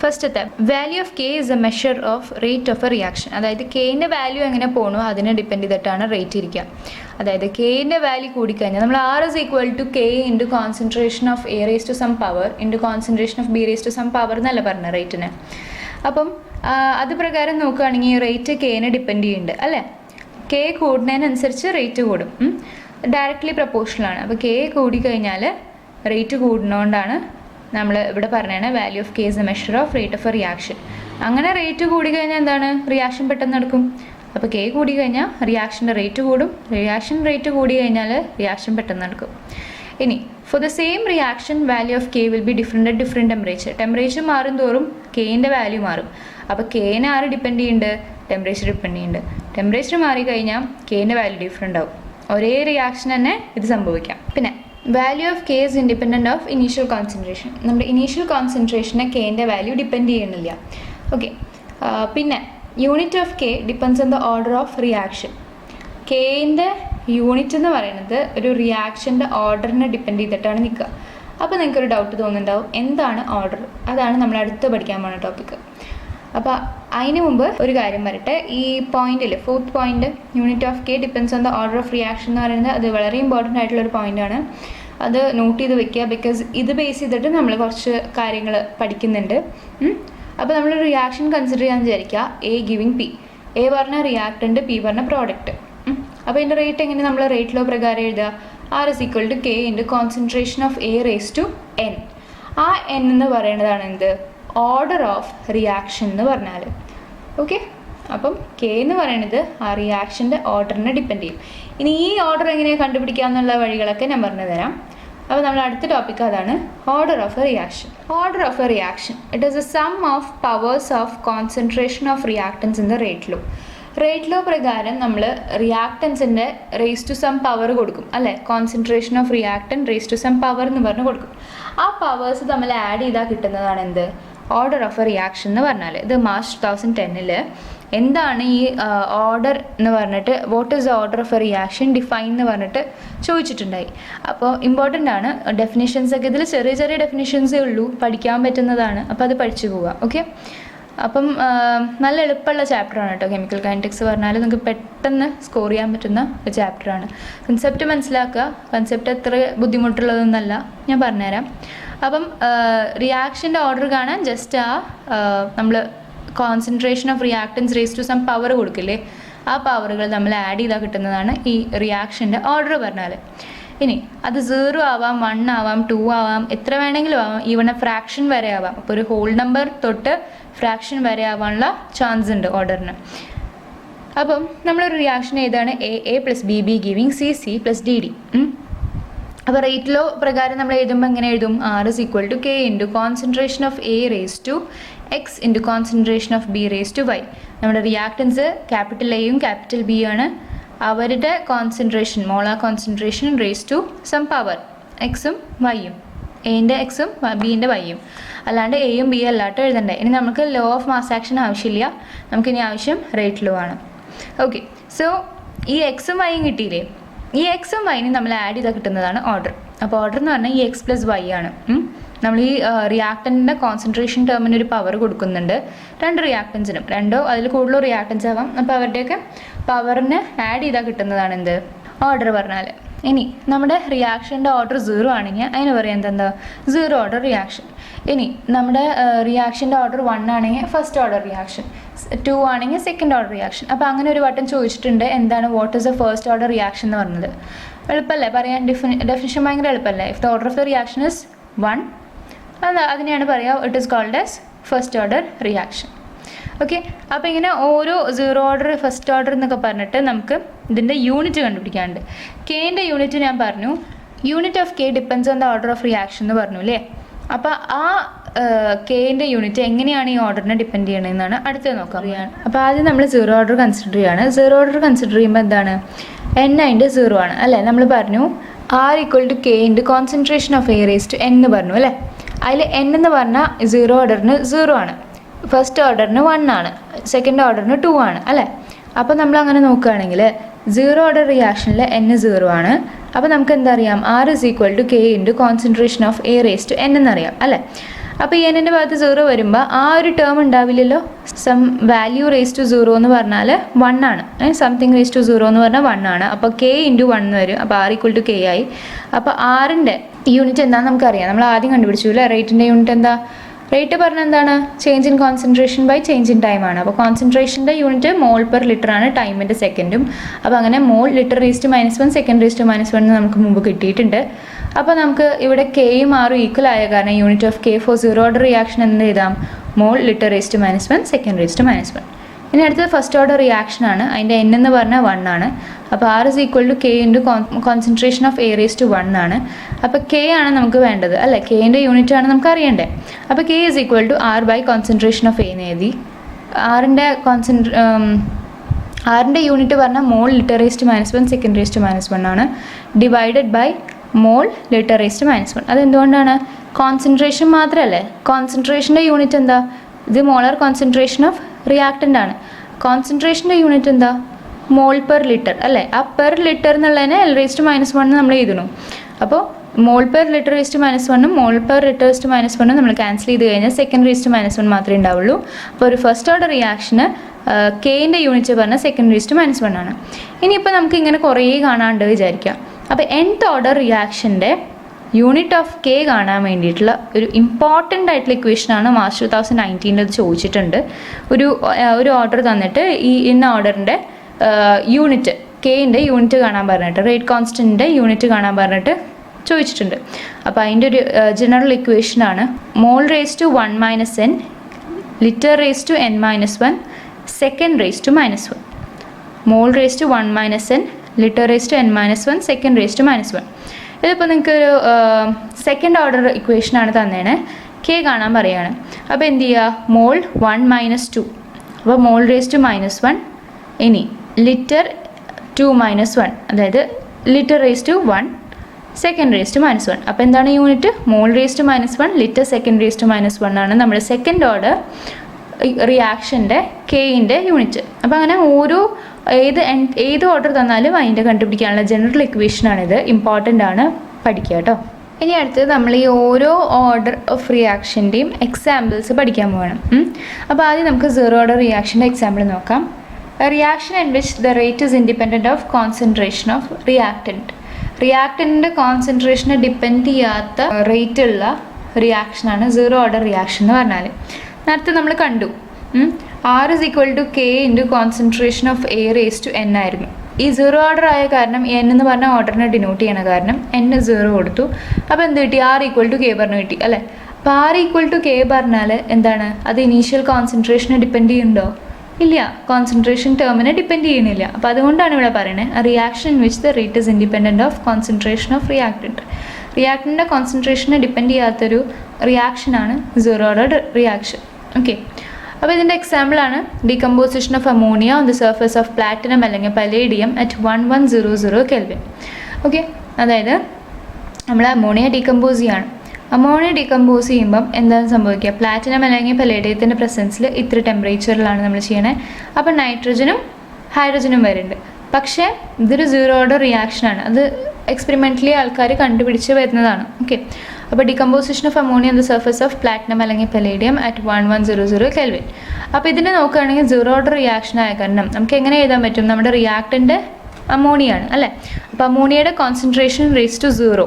ഫസ്റ്റത്തെ value of K is A measure of rate of a reaction. അതായത് കെൻ്റെ വാല്യൂ എങ്ങനെ പോകണോ അതിനെ ഡിപ്പെൻഡ് ചെയ്തിട്ടാണ് റേറ്റ് ഇരിക്കുക. അതായത് കെൻ്റെ വാല്യൂ കൂടിക്കഴിഞ്ഞാൽ നമ്മൾ R is equal to K into concentration of A raise to some power into concentration of B raise to some power എന്നല്ല പറഞ്ഞ റേറ്റിന്. അപ്പം അത് പ്രകാരം നോക്കുകയാണെങ്കിൽ റേറ്റ് കെനെ ഡിപ്പെൻഡ് ചെയ്യുന്നുണ്ട് അല്ലേ. കെ കൂടുന്നതിനനുസരിച്ച് റേറ്റ് കൂടും, ഡയറക്റ്റ്ലി പ്രപ്പോർഷണലാണ്. അപ്പോൾ കെ കൂടിക്കഴിഞ്ഞാൽ റേറ്റ് കൂടുന്നതുകൊണ്ടാണ് നമ്മൾ ഇവിടെ പറഞ്ഞതാണ് value of K is A measure of rate of a reaction. അങ്ങനെ റേറ്റ് കൂടിക്കഴിഞ്ഞാൽ എന്താണ്, റിയാക്ഷൻ പെട്ടെന്ന് നടക്കും. അപ്പോൾ കെ കൂടിക്കഴിഞ്ഞാൽ റിയാക്ഷൻ്റെ റേറ്റ് കൂടും, റിയാക്ഷൻ റേറ്റ് കൂടി കഴിഞ്ഞാൽ റിയാക്ഷൻ പെട്ടെന്ന് നടക്കും. ഇനി for the same reaction value of K will be different at different temperature മാറും തോറും കെൻ്റെ വാല്യൂ മാറും. അപ്പോൾ കെനെ ആര് ഡിപ്പെൻഡ് ചെയ്യുന്നുണ്ട്, ടെമ്പറേച്ചർ ഡിപ്പെൻഡ് ചെയ്യുന്നുണ്ട്. ടെമ്പറേച്ചർ മാറിക്കഴിഞ്ഞാൽ കെൻ്റെ വാല്യൂ ഡിഫറെൻ്റ് ആവും. ഒരേ റിയാക്ഷൻ തന്നെ ഇത് സംഭവിക്കാം. പിന്നെ value of K is independent of initial concentration. നമ്മുടെ ഇനീഷ്യൽ കോൺസെൻട്രേഷനെ കെൻ്റെ വാല്യൂ ഡിപ്പെൻഡ് ചെയ്യുന്നില്ല. ഓക്കെ, പിന്നെ unit of K depends on the order of reaction. കെൻ്റെ യൂണിറ്റ് എന്ന് പറയുന്നത് ഒരു റിയാക്ഷൻ്റെ ഓർഡറിനെ ഡിപ്പെൻഡ് ചെയ്തിട്ടാണ് നിൽക്കുക. അപ്പോൾ നിങ്ങൾക്കൊരു ഡൗട്ട് തോന്നുന്നുണ്ടാവും, എന്താണ് ഓർഡർ? അതാണ് നമ്മൾ അടുത്ത് പഠിക്കാൻ പോകുന്ന ടോപ്പിക്ക്. അപ്പോൾ അതിന് മുമ്പ് ഒരു കാര്യം പറയട്ടെ. ഈ പോയിന്റിൽ 4th point, unit of K depends on the order of reaction എന്ന് പറയുന്നത് അത് വളരെ ഇമ്പോർട്ടൻ്റ് ആയിട്ടുള്ളൊരു പോയിൻ്റാണ്. അത് നോട്ട് ചെയ്ത് വെക്കുക. ബിക്കോസ് ഇത് ബേസ് ചെയ്തിട്ട് നമ്മൾ കുറച്ച് കാര്യങ്ങൾ പഠിക്കുന്നുണ്ട്. അപ്പോൾ നമ്മൾ റിയാക്ഷൻ കൺസിഡർ ചെയ്യാൻ വിചാരിക്കുക. A giving P. എ പറഞ്ഞ റിയാക്ടൻ്റ്, പി പറഞ്ഞ പ്രോഡക്റ്റ്. അപ്പോൾ ഇതിൻ്റെ റേറ്റ് എങ്ങനെ നമ്മൾ റേറ്റ് ലോ പ്രകാരം എഴുതുക? R is equal to K into concentration of A raise to N. ആ എൻ എന്ന് പറയുന്നതാണ് എന്ത്? ഓർഡർ ഓഫ് റിയാക്ഷൻ എന്ന് പറഞ്ഞാൽ. ഓക്കെ, അപ്പം കെ എന്ന് പറയുന്നത് ആ റിയാക്ഷൻ്റെ ഓർഡറിനെ ഡിപ്പെൻഡ് ചെയ്യും. ഇനി ഈ ഓർഡർ എങ്ങനെ കണ്ടുപിടിക്കുക എന്നുള്ള വഴികളൊക്കെ ഞാൻ പറഞ്ഞു തരാം. അപ്പോൾ നമ്മൾ അടുത്ത ടോപ്പിക്ക് അതാണ് order of a reaction. Order of a reaction it is a sum of powers of concentration of reactants in the rate law. Rate law പ്രകാരം നമ്മൾ റിയാക്ടൻസിൻ്റെ റേസ് ടു സം പവർ കൊടുക്കും അല്ലേ? Concentration of reactant raise to some power എന്ന് പറഞ്ഞ് കൊടുക്കും. ആ powers തമ്മിൽ ആഡ് ചെയ്താൽ കിട്ടുന്നതാണ് എന്ത്? ഓർഡർ ഓഫ് എ റിയാക്ഷൻ എന്ന് പറഞ്ഞാൽ. ഇത് മാർച്ച് 2010 എന്താണ് ഈ ഓർഡർ എന്ന് പറഞ്ഞിട്ട്, what is the order of a reaction define എന്ന് പറഞ്ഞിട്ട് ചോദിച്ചിട്ടുണ്ടായി. അപ്പോൾ ഇമ്പോർട്ടൻ്റ് ആണ്. ഡെഫിനിഷൻസ് ഒക്കെ ഇതിൽ ചെറിയ ചെറിയ ഡെഫിനിഷൻസേ ഉള്ളൂ, പഠിക്കാൻ പറ്റുന്നതാണ്. അപ്പോൾ അത് പഠിച്ചു പോവുക. ഓക്കെ, അപ്പം നല്ല എളുപ്പമുള്ള ചാപ്റ്ററാണ് കേട്ടോ കെമിക്കൽ കൈനറ്റിക്സ് പറഞ്ഞാൽ. നിങ്ങൾക്ക് പെട്ടെന്ന് സ്കോർ ചെയ്യാൻ പറ്റുന്ന ഒരു ചാപ്റ്ററാണ്. കൺസെപ്റ്റ് മനസ്സിലാക്കുക. കൺസെപ്റ്റ് അത്ര ബുദ്ധിമുട്ടുള്ളതൊന്നല്ല, ഞാൻ പറഞ്ഞുതരാം. അപ്പം റിയാക്ഷൻ്റെ ഓർഡർ കാണാൻ ജസ്റ്റ് നമ്മൾ concentration of reactants raise to some power കൊടുക്കില്ലേ, ആ പവറുകൾ നമ്മൾ ആഡ് ചെയ്താൽ കിട്ടുന്നതാണ് ഈ റിയാക്ഷൻ്റെ ഓർഡർ പറഞ്ഞാൽ. ഇനി അത് 0 ആവാം, 1 ആവാം, 2 ആവാം, എത്ര വേണമെങ്കിലും ആവാം. ഈവൺ ഫ്രാക്ഷൻ വരെ ആവാം. അപ്പോൾ ഒരു ഹോൾ നമ്പർ തൊട്ട് ഫ്രാക്ഷൻ വരെ ആവാനുള്ള ചാൻസ് ഉണ്ട് ഓർഡറിന്. അപ്പം നമ്മളൊരു റിയാക്ഷൻ ഏതാണ്? A plus B giving C plus D. അപ്പോൾ റേറ്റ് ലോ പ്രകാരം നമ്മൾ എഴുതുമ്പോൾ എങ്ങനെ എഴുതും? R is equal to K into concentration of A raise to X into concentration of B raise to Y. നമ്മുടെ റിയാക്ടൻസ് ക്യാപിറ്റൽ എയും capital B ആണ്. അവരുടെ concentration, molar concentration raise to some power, എക്സും വൈയും, എൻ്റെ എക്സും ബീൻ്റെ വൈയും. അല്ലാണ്ട് എയും ബിയും അല്ലാട്ട് എഴുതണ്ടേ. ഇനി നമുക്ക് ലോ ഓഫ് മാസ് ആക്ഷൻ ആവശ്യമില്ല, നമുക്കിനി ആവശ്യം റേറ്റ് ലോ ആണ്. ഓക്കെ, സോ ഈ എക്സും വൈയും കിട്ടിയില്ലേ? ഈ എക്സും വൈനും നമ്മൾ ആഡ് ചെയ്താൽ കിട്ടുന്നതാണ് ഓർഡർ. അപ്പോൾ ഓർഡർ എന്ന് പറഞ്ഞാൽ ഈ എക്സ് പ്ലസ് വൈ ആണ്. നമ്മൾ ഈ റിയാക്ടൻറ്റിൻ്റെ കോൺസെൻട്രേഷൻ ടേമിന് ഒരു പവർ കൊടുക്കുന്നുണ്ട്. 2 റിയാക്ടൻസിനും, 2 അതിൽ കൂടുതലോ റിയാക്ടൻസ് ആവാം. അപ്പോൾ അവരുടെയൊക്കെ പവറിന് ആഡ് ചെയ്താൽ കിട്ടുന്നതാണ് എന്ത്? ഓർഡർ പറഞ്ഞാൽ. ഇനി നമ്മുടെ റിയാക്ഷൻ്റെ ഓർഡർ 0 ആണെങ്കിൽ അതിന് പറയുന്നത് എന്താ? 0 ഓർഡർ റിയാക്ഷൻ. ഇനി നമ്മുടെ റിയാക്ഷൻ്റെ ഓർഡർ 1 ആണെങ്കിൽ ഫസ്റ്റ് ഓർഡർ റിയാക്ഷൻ, 2 ആണെങ്കിൽ സെക്കൻഡ് ഓർഡർ റിയാക്ഷൻ. അപ്പോൾ അങ്ങനെ ഒരു വട്ടം ചോദിച്ചിട്ടുണ്ട്, എന്താണ് what is the first order reaction എന്ന് പറഞ്ഞത്. എളുപ്പമല്ലേ പറയാൻ? ഡെഫിനിഷൻ ഭയങ്കര എളുപ്പമല്ലേ? If the order of the reaction is 1, അതിനെയാണ് പറയുക it is called as first order reaction. Okay, അപ്പോൾ ഇങ്ങനെ ഓരോ 0 ഓർഡർ, ഫസ്റ്റ് ഓർഡർ എന്നൊക്കെ പറഞ്ഞിട്ട് നമുക്ക് ഇതിൻ്റെ യൂണിറ്റ് കണ്ടുപിടിക്കാനുണ്ട്. കെൻ്റെ യൂണിറ്റ് ഞാൻ പറഞ്ഞു. Unit of K depends on the order of reaction എന്ന് പറഞ്ഞു അല്ലേ? അപ്പോൾ ആ കെൻ്റെ യൂണിറ്റ് എങ്ങനെയാണ് ഈ ഓർഡറിനെ ഡിപ്പെൻഡ് ചെയ്യണമെന്നാണ് അടുത്തത് നോക്കാം. അപ്പോൾ ആദ്യം നമ്മൾ 0 ഓർഡർ കൺസിഡർ ചെയ്യുകയാണ്. 0 ഓർഡർ കൺസിഡർ ചെയ്യുമ്പോൾ എന്താണ്? n അതിൻ്റെ 0 ആണ് അല്ലേ? നമ്മൾ പറഞ്ഞു R equal to K into concentration of A raise to n എന്ന് പറഞ്ഞു അല്ലേ? അതിൽ n എന്ന് പറഞ്ഞാൽ 0 ഓർഡറിന് 0 ആണ്, ഫസ്റ്റ് ഓർഡറിന് 1 ആണ്, സെക്കൻഡ് ഓർഡറിന് 2 ആണ് അല്ലേ? അപ്പോൾ നമ്മൾ അങ്ങനെ നോക്കുകയാണെങ്കിൽ 0 ഓർഡർ റിയാക്ഷനിൽ n 0 ആണ്. അപ്പോൾ നമുക്ക് എന്താ അറിയാം? R is equal to K into concentration of A raise to n എന്നറിയാം അല്ലേ? അപ്പോൾ ഈ എൻ്റെ ഭാഗത്ത് 0 വരുമ്പോൾ ആ ഒരു ടേം ഉണ്ടാവില്ലല്ലോ. സം വാല്യൂ റേസ് ടു 0 എന്ന് പറഞ്ഞാൽ 1 ആണ്. സംതിങ് റേസ് ടു 0 എന്ന് പറഞ്ഞാൽ 1 ആണ്. അപ്പോൾ കെ ഇൻറ്റു 1 വരും. അപ്പോൾ ആർ ഈക്വൽ ടു കെ ആയി. അപ്പോൾ ആറിൻ്റെ യൂണിറ്റ് എന്താണെന്ന് നമുക്കറിയാം. നമ്മൾ ആദ്യം കണ്ടുപിടിച്ചു അല്ലേ? റേറ്റിൻ്റെ യൂണിറ്റ് എന്താ? റേറ്റ് പറഞ്ഞാൽ എന്താണ്? Change in concentration by change in time ആണ്. അപ്പോൾ കോൺസെൻട്രേഷൻ്റെ യൂണിറ്റ് മോൾ പെർ ലിറ്റർ ആണ്, ടൈമിൻ്റെ സെക്കൻഡും. അപ്പോൾ അങ്ങനെ mole litre raise to -1, second raise to -1 നമുക്ക് മുമ്പ് കിട്ടിയിട്ടുണ്ട്. അപ്പോൾ നമുക്ക് ഇവിടെ കെയും ആറും ഈക്വൽ ആയ കാരണം unit of K for 0 order reaction എന്ത് എഴുതാം? Mole litre raise to -1, second raise to -1. ഇനി അടുത്തത് ഫസ്റ്റ് ഓർഡർ റിയാക്ഷൻ ആണ്. അതിൻ്റെ n എന്ന് പറഞ്ഞാൽ 1 ആണ്. അപ്പോൾ R is equal to K into concentration of A raise to 1 ആണ്. അപ്പോൾ കെ ആണ് നമുക്ക് വേണ്ടത് അല്ലേ? കെൻ്റെ യൂണിറ്റ് ആണ് നമുക്ക് അറിയേണ്ടത്. അപ്പോൾ K is equal to R by concentration of A എന്ന് എഴുതി. ആറിൻ്റെ യൂണിറ്റ് പറഞ്ഞാൽ മോൾ ലിറ്റർ റേസ്റ്റ് -1 സെക്കൻഡ് റേസ്റ്റ് -1 ആണ്. ഡിവൈഡഡ് ബൈ മോൾ ലിറ്റർ റേസ്റ്റ് -1. അതെന്തുകൊണ്ടാണ്? കോൺസെൻട്രേഷൻ മാത്രമല്ലേ. കോൺസെൻട്രേഷൻ്റെ യൂണിറ്റ് എന്താ? ഇത് മോളാർ കോൺസെൻട്രേഷൻ ഓഫ് റിയാക്റ്റൻ്റ് ആണ്. കോൺസെൻട്രേഷൻ്റെ യൂണിറ്റ് എന്താ? മോൾ പെർ ലിറ്റർ അല്ലേ. ആ പെർ ലിറ്റർ എന്നുള്ളതിനെ L⁻⁻1 നമ്മൾ എഴുതണം. അപ്പോൾ മോൾ പെർ ലിറ്റർ -1 മോൾ പെർ ലിറ്റർ -1 നമ്മൾ ക്യാൻസൽ ചെയ്ത് കഴിഞ്ഞാൽ സെക്കൻഡ് -1 മാത്രമേ ഉണ്ടാവുള്ളൂ. അപ്പോൾ ഒരു ഫസ്റ്റ് ഓർഡർ റിയാക്ഷന് കെയിൻ്റെ യൂണിറ്റ് പറഞ്ഞാൽ സെക്കൻഡ് -1 ആണ്. ഇനിയിപ്പോൾ നമുക്ക് ഇങ്ങനെ കുറേ കാണാണ്ട് വിചാരിക്കാം. അപ്പോൾ nth ഓർഡർ റിയാക്ഷൻ്റെ യൂണിറ്റ് ഓഫ് കെ കാണാൻ വേണ്ടിയിട്ടുള്ള ഒരു ഇമ്പോർട്ടൻ്റ് ആയിട്ടുള്ള ഇക്വേഷനാണ് മാർച്ച് 2019 ചോദിച്ചിട്ടുണ്ട്. ഒരു ഓർഡർ തന്നിട്ട് ഇന്ന ഓർഡറിൻ്റെ യൂണിറ്റ് കെയിൻ്റെ യൂണിറ്റ് കാണാൻ പറഞ്ഞിട്ട് റേറ്റ് കോൺസ്റ്റൻറ്റിൻ്റെ യൂണിറ്റ് കാണാൻ പറഞ്ഞിട്ട് ചോദിച്ചിട്ടുണ്ട്. അപ്പോൾ അതിൻ്റെ ഒരു ജനറൽ ഇക്വേഷനാണ് mole raise to 1 - n litre raise to n-1 second raise to -1. Mole raise to 1 - n litre raise to n-1 second raise to -1. ഇതിപ്പോൾ നിങ്ങൾക്കൊരു സെക്കൻഡ് ഓർഡർ ഇക്വേഷനാണ് തന്നേനെ. കെ കാണാൻ പറയുകയാണ്. അപ്പോൾ എന്ത് ചെയ്യുക? മോൾ 1 - 2. അപ്പോൾ മോൾ റേസ് ടു -1. ഇനി ലിറ്റർ 2 - 1 അതായത് litre raise to 1 second raise to -1. അപ്പോൾ എന്താണ് unit? Mole raise to -1 litre second raise to -1 ആണ് നമ്മുടെ സെക്കൻഡ് ഓർഡർ റിയാക്ഷൻ്റെ കെയിൻ്റെ യൂണിറ്റ്. അപ്പോൾ അങ്ങനെ ഏത് ഓർഡർ തന്നാലും അതിൻ്റെ കണ്ടുപിടിക്കാനുള്ള ജനറൽ ഇക്വേഷനാണിത്. ഇമ്പോർട്ടൻ്റ് ആണ്, പഠിക്കുക കേട്ടോ. ഇനി അടുത്തത് നമ്മൾ ഈ ഓരോ ഓർഡർ ഓഫ് റിയാക്ഷൻ്റെയും എക്സാമ്പിൾസ് പഠിക്കാൻ പോകണം. അപ്പോൾ ആദ്യം നമുക്ക് സീറോ ഓർഡർ റിയാക്ഷൻ്റെ എക്സാമ്പിൾ നോക്കാം. Reaction in which the rate is independent of concentration of reactant. റിയാക്റ്റൻറ്റിൻ്റെ കോൺസെൻട്രേഷനെ ഡിപ്പെൻഡ് ചെയ്യാത്ത റേറ്റ് ഉള്ള റിയാക്ഷനാണ് സീറോ ഓർഡർ റിയാക്ഷൻ എന്ന് പറഞ്ഞാൽ. നേരത്തെ നമ്മൾ കണ്ടു R = K × concentration of A raised to n ആയിരുന്നു. ഈ സീറോ ഓർഡർ ആയ കാരണം n എന്ന് പറഞ്ഞ ഓർഡറിനെ ഡിനോട്ട് ചെയ്യണ കാരണം n 0 കൊടുത്തു. അപ്പോൾ എന്ത് കിട്ടി? R = K പറഞ്ഞു കിട്ടി അല്ലേ. അപ്പോൾ R = K പറഞ്ഞാൽ എന്താണ്? അത് ഇനീഷ്യൽ കോൺസെൻട്രേഷനെ ഡിപ്പെൻഡ് ചെയ്യുന്നുണ്ടോ? ഇല്ല, കോൺസെൻട്രേഷൻ ടേമിനെ ഡിപ്പെൻഡ് ചെയ്യുന്നില്ല. അപ്പോൾ അതുകൊണ്ടാണ് ഇവിടെ പറയുന്നത് reaction in which the rate is independent of concentration of reactant. റിയാക്റ്റൻറ്റിൻ്റെ കോൺസെൻട്രേഷനെ ഡിപ്പെൻഡ് ചെയ്യാത്തൊരു റിയാക്ഷനാണ് സീറോ ഓർഡർ റിയാക്ഷൻ. ഓക്കെ, അപ്പോൾ ഇതിൻ്റെ എക്സാമ്പിളാണ് decomposition of ammonia on the surface of platinum അല്ലെങ്കിൽ പലേഡിയം അറ്റ് 1100 Kelvin. ഓക്കെ, അതായത് നമ്മൾ അമോണിയ ഡീകമ്പോസ് ചെയ്യാണ്. അമോണിയ ഡീകമ്പോസ് ചെയ്യുമ്പം എന്താണ് സംഭവിക്കുക? പ്ലാറ്റിനം അല്ലെങ്കിൽ പലേഡിയത്തിൻ്റെ പ്രസൻസിൽ ഇത്ര ടെമ്പറേച്ചറിലാണ് നമ്മൾ ചെയ്യണത്. അപ്പോൾ നൈട്രജനും ഹൈഡ്രജനും വരുന്നുണ്ട്. പക്ഷേ ഇതൊരു സീറോ ഓർഡർ റിയാക്ഷനാണ്. അത് എക്സ്പെരിമെൻ്റലി ആൾക്കാർ കണ്ടുപിടിച്ച് വരുന്നതാണ്. ഓക്കെ, അപ്പോൾ decomposition of ammonia on the surface of platinum അല്ലെങ്കിൽ പലേഡിയം അറ്റ് 1100 Kelvin. അപ്പോൾ ഇതിനെ നോക്കുകയാണെങ്കിൽ സീറോ ഓർഡർ റിയാക്ഷൻ ആയ കാരണം നമുക്ക് എങ്ങനെ എഴുതാൻ പറ്റും? നമ്മുടെ റിയാക്റ്റൻ്റ് അമോണിയാണ് അല്ലേ. അപ്പോൾ അമോണിയയുടെ concentration raise to 0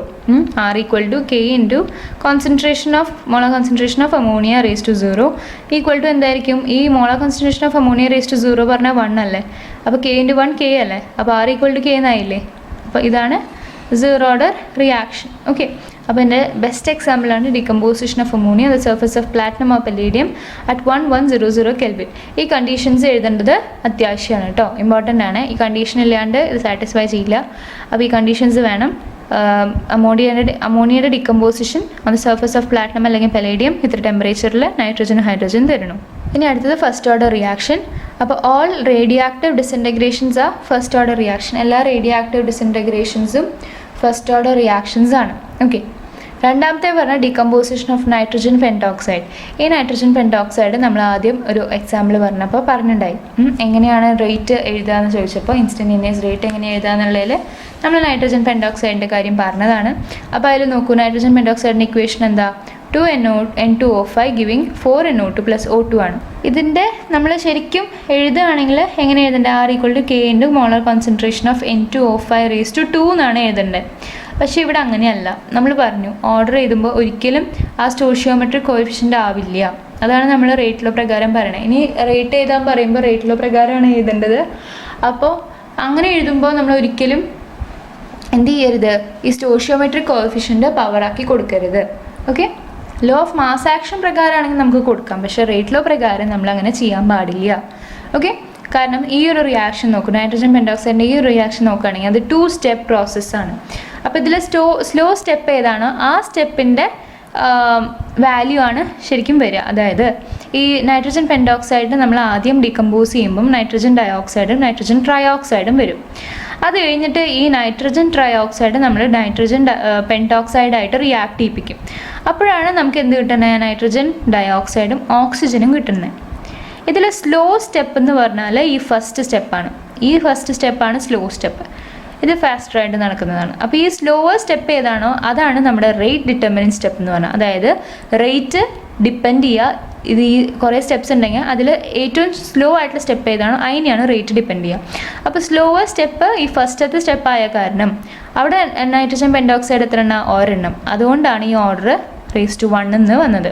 R = K × concentration of molar concentration of ammonia raise to 0 equal to എന്തായിരിക്കും? ഈ molar concentration of ammonia raise to 0 പറഞ്ഞാൽ 1 അല്ലേ. അപ്പോൾ K × 1 K അല്ലേ. അപ്പോൾ R = K എന്നായില്ലേ. അപ്പോൾ ഇതാണ് സീറോ ഓർഡർ റിയാക്ഷൻ. ഓക്കെ, അപ്പോൾ എൻ്റെ ബെസ്റ്റ് എക്സാമ്പിളാണ് decomposition of ammonia the surface of platinum or palladium at 1100 Kelvin. ഈ കണ്ടീഷൻസ് എഴുതേണ്ടത് അത്യാവശ്യമാണ് കേട്ടോ, ഇമ്പോർട്ടൻ്റ് ആണ്. ഈ കണ്ടീഷൻ ഇല്ലാണ്ട് ഇത് സാറ്റിസ്ഫൈ ചെയ്യില്ല. അപ്പോൾ ഈ കണ്ടീഷൻസ് വേണം. അമോണിയയുടെ decomposition on the surface of platinum അല്ലെങ്കിൽ പലേഡിയം ഇത്ര ടെമ്പറേച്ചറിൽ നൈട്രജൻ ഹൈഡ്രജൻ തരണം. ഇനി അടുത്തത് ഫസ്റ്റ് ഓർഡർ റിയാക്ഷൻ. അപ്പോൾ ഓൾ റേഡിയോ ആക്റ്റീവ് ഡിസിൻറ്റഗ്രേഷൻസ് ആ ഫസ്റ്റ് ഓർഡർ റിയാക്ഷൻ. എല്ലാ റേഡിയോ ആക്റ്റീവ് ഡിസിൻറ്റഗ്രേഷൻസും ഫസ്റ്റ് ഓർഡർ റിയാക്ഷൻസ് ആണ്. ഓക്കെ, രണ്ടാമത്തെ പറഞ്ഞാൽ ഡീകമ്പോസിഷൻ ഓഫ് നൈട്രജൻ പെൻറ്റോക്സൈഡ്. ഈ നൈട്രജൻ പെൻറ്റോക്സൈഡ് നമ്മൾ ആദ്യം ഒരു എക്സാമ്പിൾ പറഞ്ഞപ്പോൾ പറഞ്ഞിട്ടുണ്ടായി. എങ്ങനെയാണ് റേറ്റ് എഴുതാമെന്ന് ചോദിച്ചപ്പോൾ ഇൻസ്റ്റൻറ്റേനിയസ് റേറ്റ് എങ്ങനെ എഴുതാമെന്നുള്ളതിൽ നമ്മൾ നൈട്രജൻ പെൻറ്റോക്സൈഡിൻ്റെ കാര്യം പറഞ്ഞതാണ്. അപ്പോൾ അതിൽ നോക്കൂ, നൈട്രജൻ പെൻറ്റോക്സൈഡിൻ്റെ ഇക്വേഷൻ എന്താ? 2N2O5 ഗിവിങ് 4NO2 + O2 ആണ്. ഇതിൻ്റെ നമ്മൾ ശരിക്കും എഴുതുകയാണെങ്കിൽ എങ്ങനെ എഴുതേണ്ടത്? R = K × molar concentration of N2O5 raised to 2 എന്നാണ് എഴുതേണ്ടത്. പക്ഷേ ഇവിടെ അങ്ങനെയല്ല. നമ്മൾ പറഞ്ഞു ഓർഡർ എഴുതുമ്പോൾ ഒരിക്കലും ആ സ്റ്റോഷിയോമെട്രിക് കോഎഫിഷ്യൻ്റ് ആവില്ല. അതാണ് നമ്മൾ റേറ്റ് ലോ പ്രകാരം പറയണത്. ഇനി റേറ്റ് എഴുതാൻ പറയുമ്പോൾ റേറ്റ് ലോ പ്രകാരമാണ് എഴുതേണ്ടത്. അപ്പോൾ അങ്ങനെ എഴുതുമ്പോൾ നമ്മൾ ഒരിക്കലും എന്ത് ചെയ്യരുത്? ഈ സ്റ്റോഷിയോമെട്രിക് കോഎഫിഷ്യൻ്റ് പവറാക്കി കൊടുക്കരുത്. Okay, law of mass action പ്രകാരമാണെങ്കിൽ നമുക്ക് കൊടുക്കാം, പക്ഷേ റേറ്റ് ലോ പ്രകാരം നമ്മൾ അങ്ങനെ ചെയ്യാൻ പാടില്ല. ഓക്കെ, കാരണം ഈ ഒരു റിയാക്ഷൻ നോക്കൂ, നൈട്രജൻ പെൻറ്റോക്സൈഡിൻ്റെ ഈ ഒരു റിയാക്ഷൻ നോക്കുകയാണെങ്കിൽ അത് 2 സ്റ്റെപ്പ് പ്രോസസ്സാണ്. അപ്പോൾ ഇതിൽ സ്ലോ സ്റ്റെപ്പ് ഏതാണോ ആ സ്റ്റെപ്പിൻ്റെ വാല്യൂ ആണ് ശരിക്കും വരിക. അതായത് ഈ നൈട്രജൻ പെൻഡോക്സൈഡ് നമ്മൾ ആദ്യം ഡീകമ്പോസ് ചെയ്യുമ്പം നൈട്രജൻ ഡയോക്സൈഡും നൈട്രജൻ ട്രയോക്സൈഡും വരും. അത് കഴിഞ്ഞിട്ട് ഈ നൈട്രജൻ ട്രയോക്സൈഡ് നമ്മൾ നൈട്രജൻ പെൻടോക്സൈഡായിട്ട് റിയാക്ട് ചെയ്യിപ്പിക്കും. അപ്പോഴാണ് നമുക്ക് എന്ത് കിട്ടുന്നത്? നൈട്രജൻ ഡയോക്സൈഡും ഓക്സിജനും കിട്ടുന്നത്. ഇതിൽ സ്ലോ സ്റ്റെപ്പ് എന്ന് പറഞ്ഞാൽ ഈ ഫസ്റ്റ് സ്റ്റെപ്പാണ്. ഈ ഫസ്റ്റ് സ്റ്റെപ്പാണ് സ്ലോ സ്റ്റെപ്പ്. ഇത് ഫാസ്റ്ററായിട്ട് നടക്കുന്നതാണ്. അപ്പോൾ ഈ സ്ലോവർ സ്റ്റെപ്പ് ഏതാണോ അതാണ് നമ്മുടെ റേറ്റ് ഡിറ്റർമിനിങ് സ്റ്റെപ്പ് എന്ന് പറഞ്ഞാൽ. അതായത് റേറ്റ് ഡിപ്പെൻഡ് ചെയ്യുക. ഇത് ഈ കുറേ സ്റ്റെപ്സ് ഉണ്ടെങ്കിൽ അതിൽ ഏറ്റവും സ്ലോ ആയിട്ടുള്ള സ്റ്റെപ്പ് ഏതാണോ അതിനെയാണ് റേറ്റ് ഡിപ്പെൻഡ് ചെയ്യുക. അപ്പോൾ സ്ലോവർ സ്റ്റെപ്പ് ഈ ഫസ്റ്റത്തെ സ്റ്റെപ്പായ കാരണം അവിടെ നൈട്രജൻ പെൻഡോക്സൈഡ് എത്ര എണ്ണം? ഒരെണ്ണം. അതുകൊണ്ടാണ് ഈ ഓർഡർ raised-to-1 എന്ന് വന്നത്.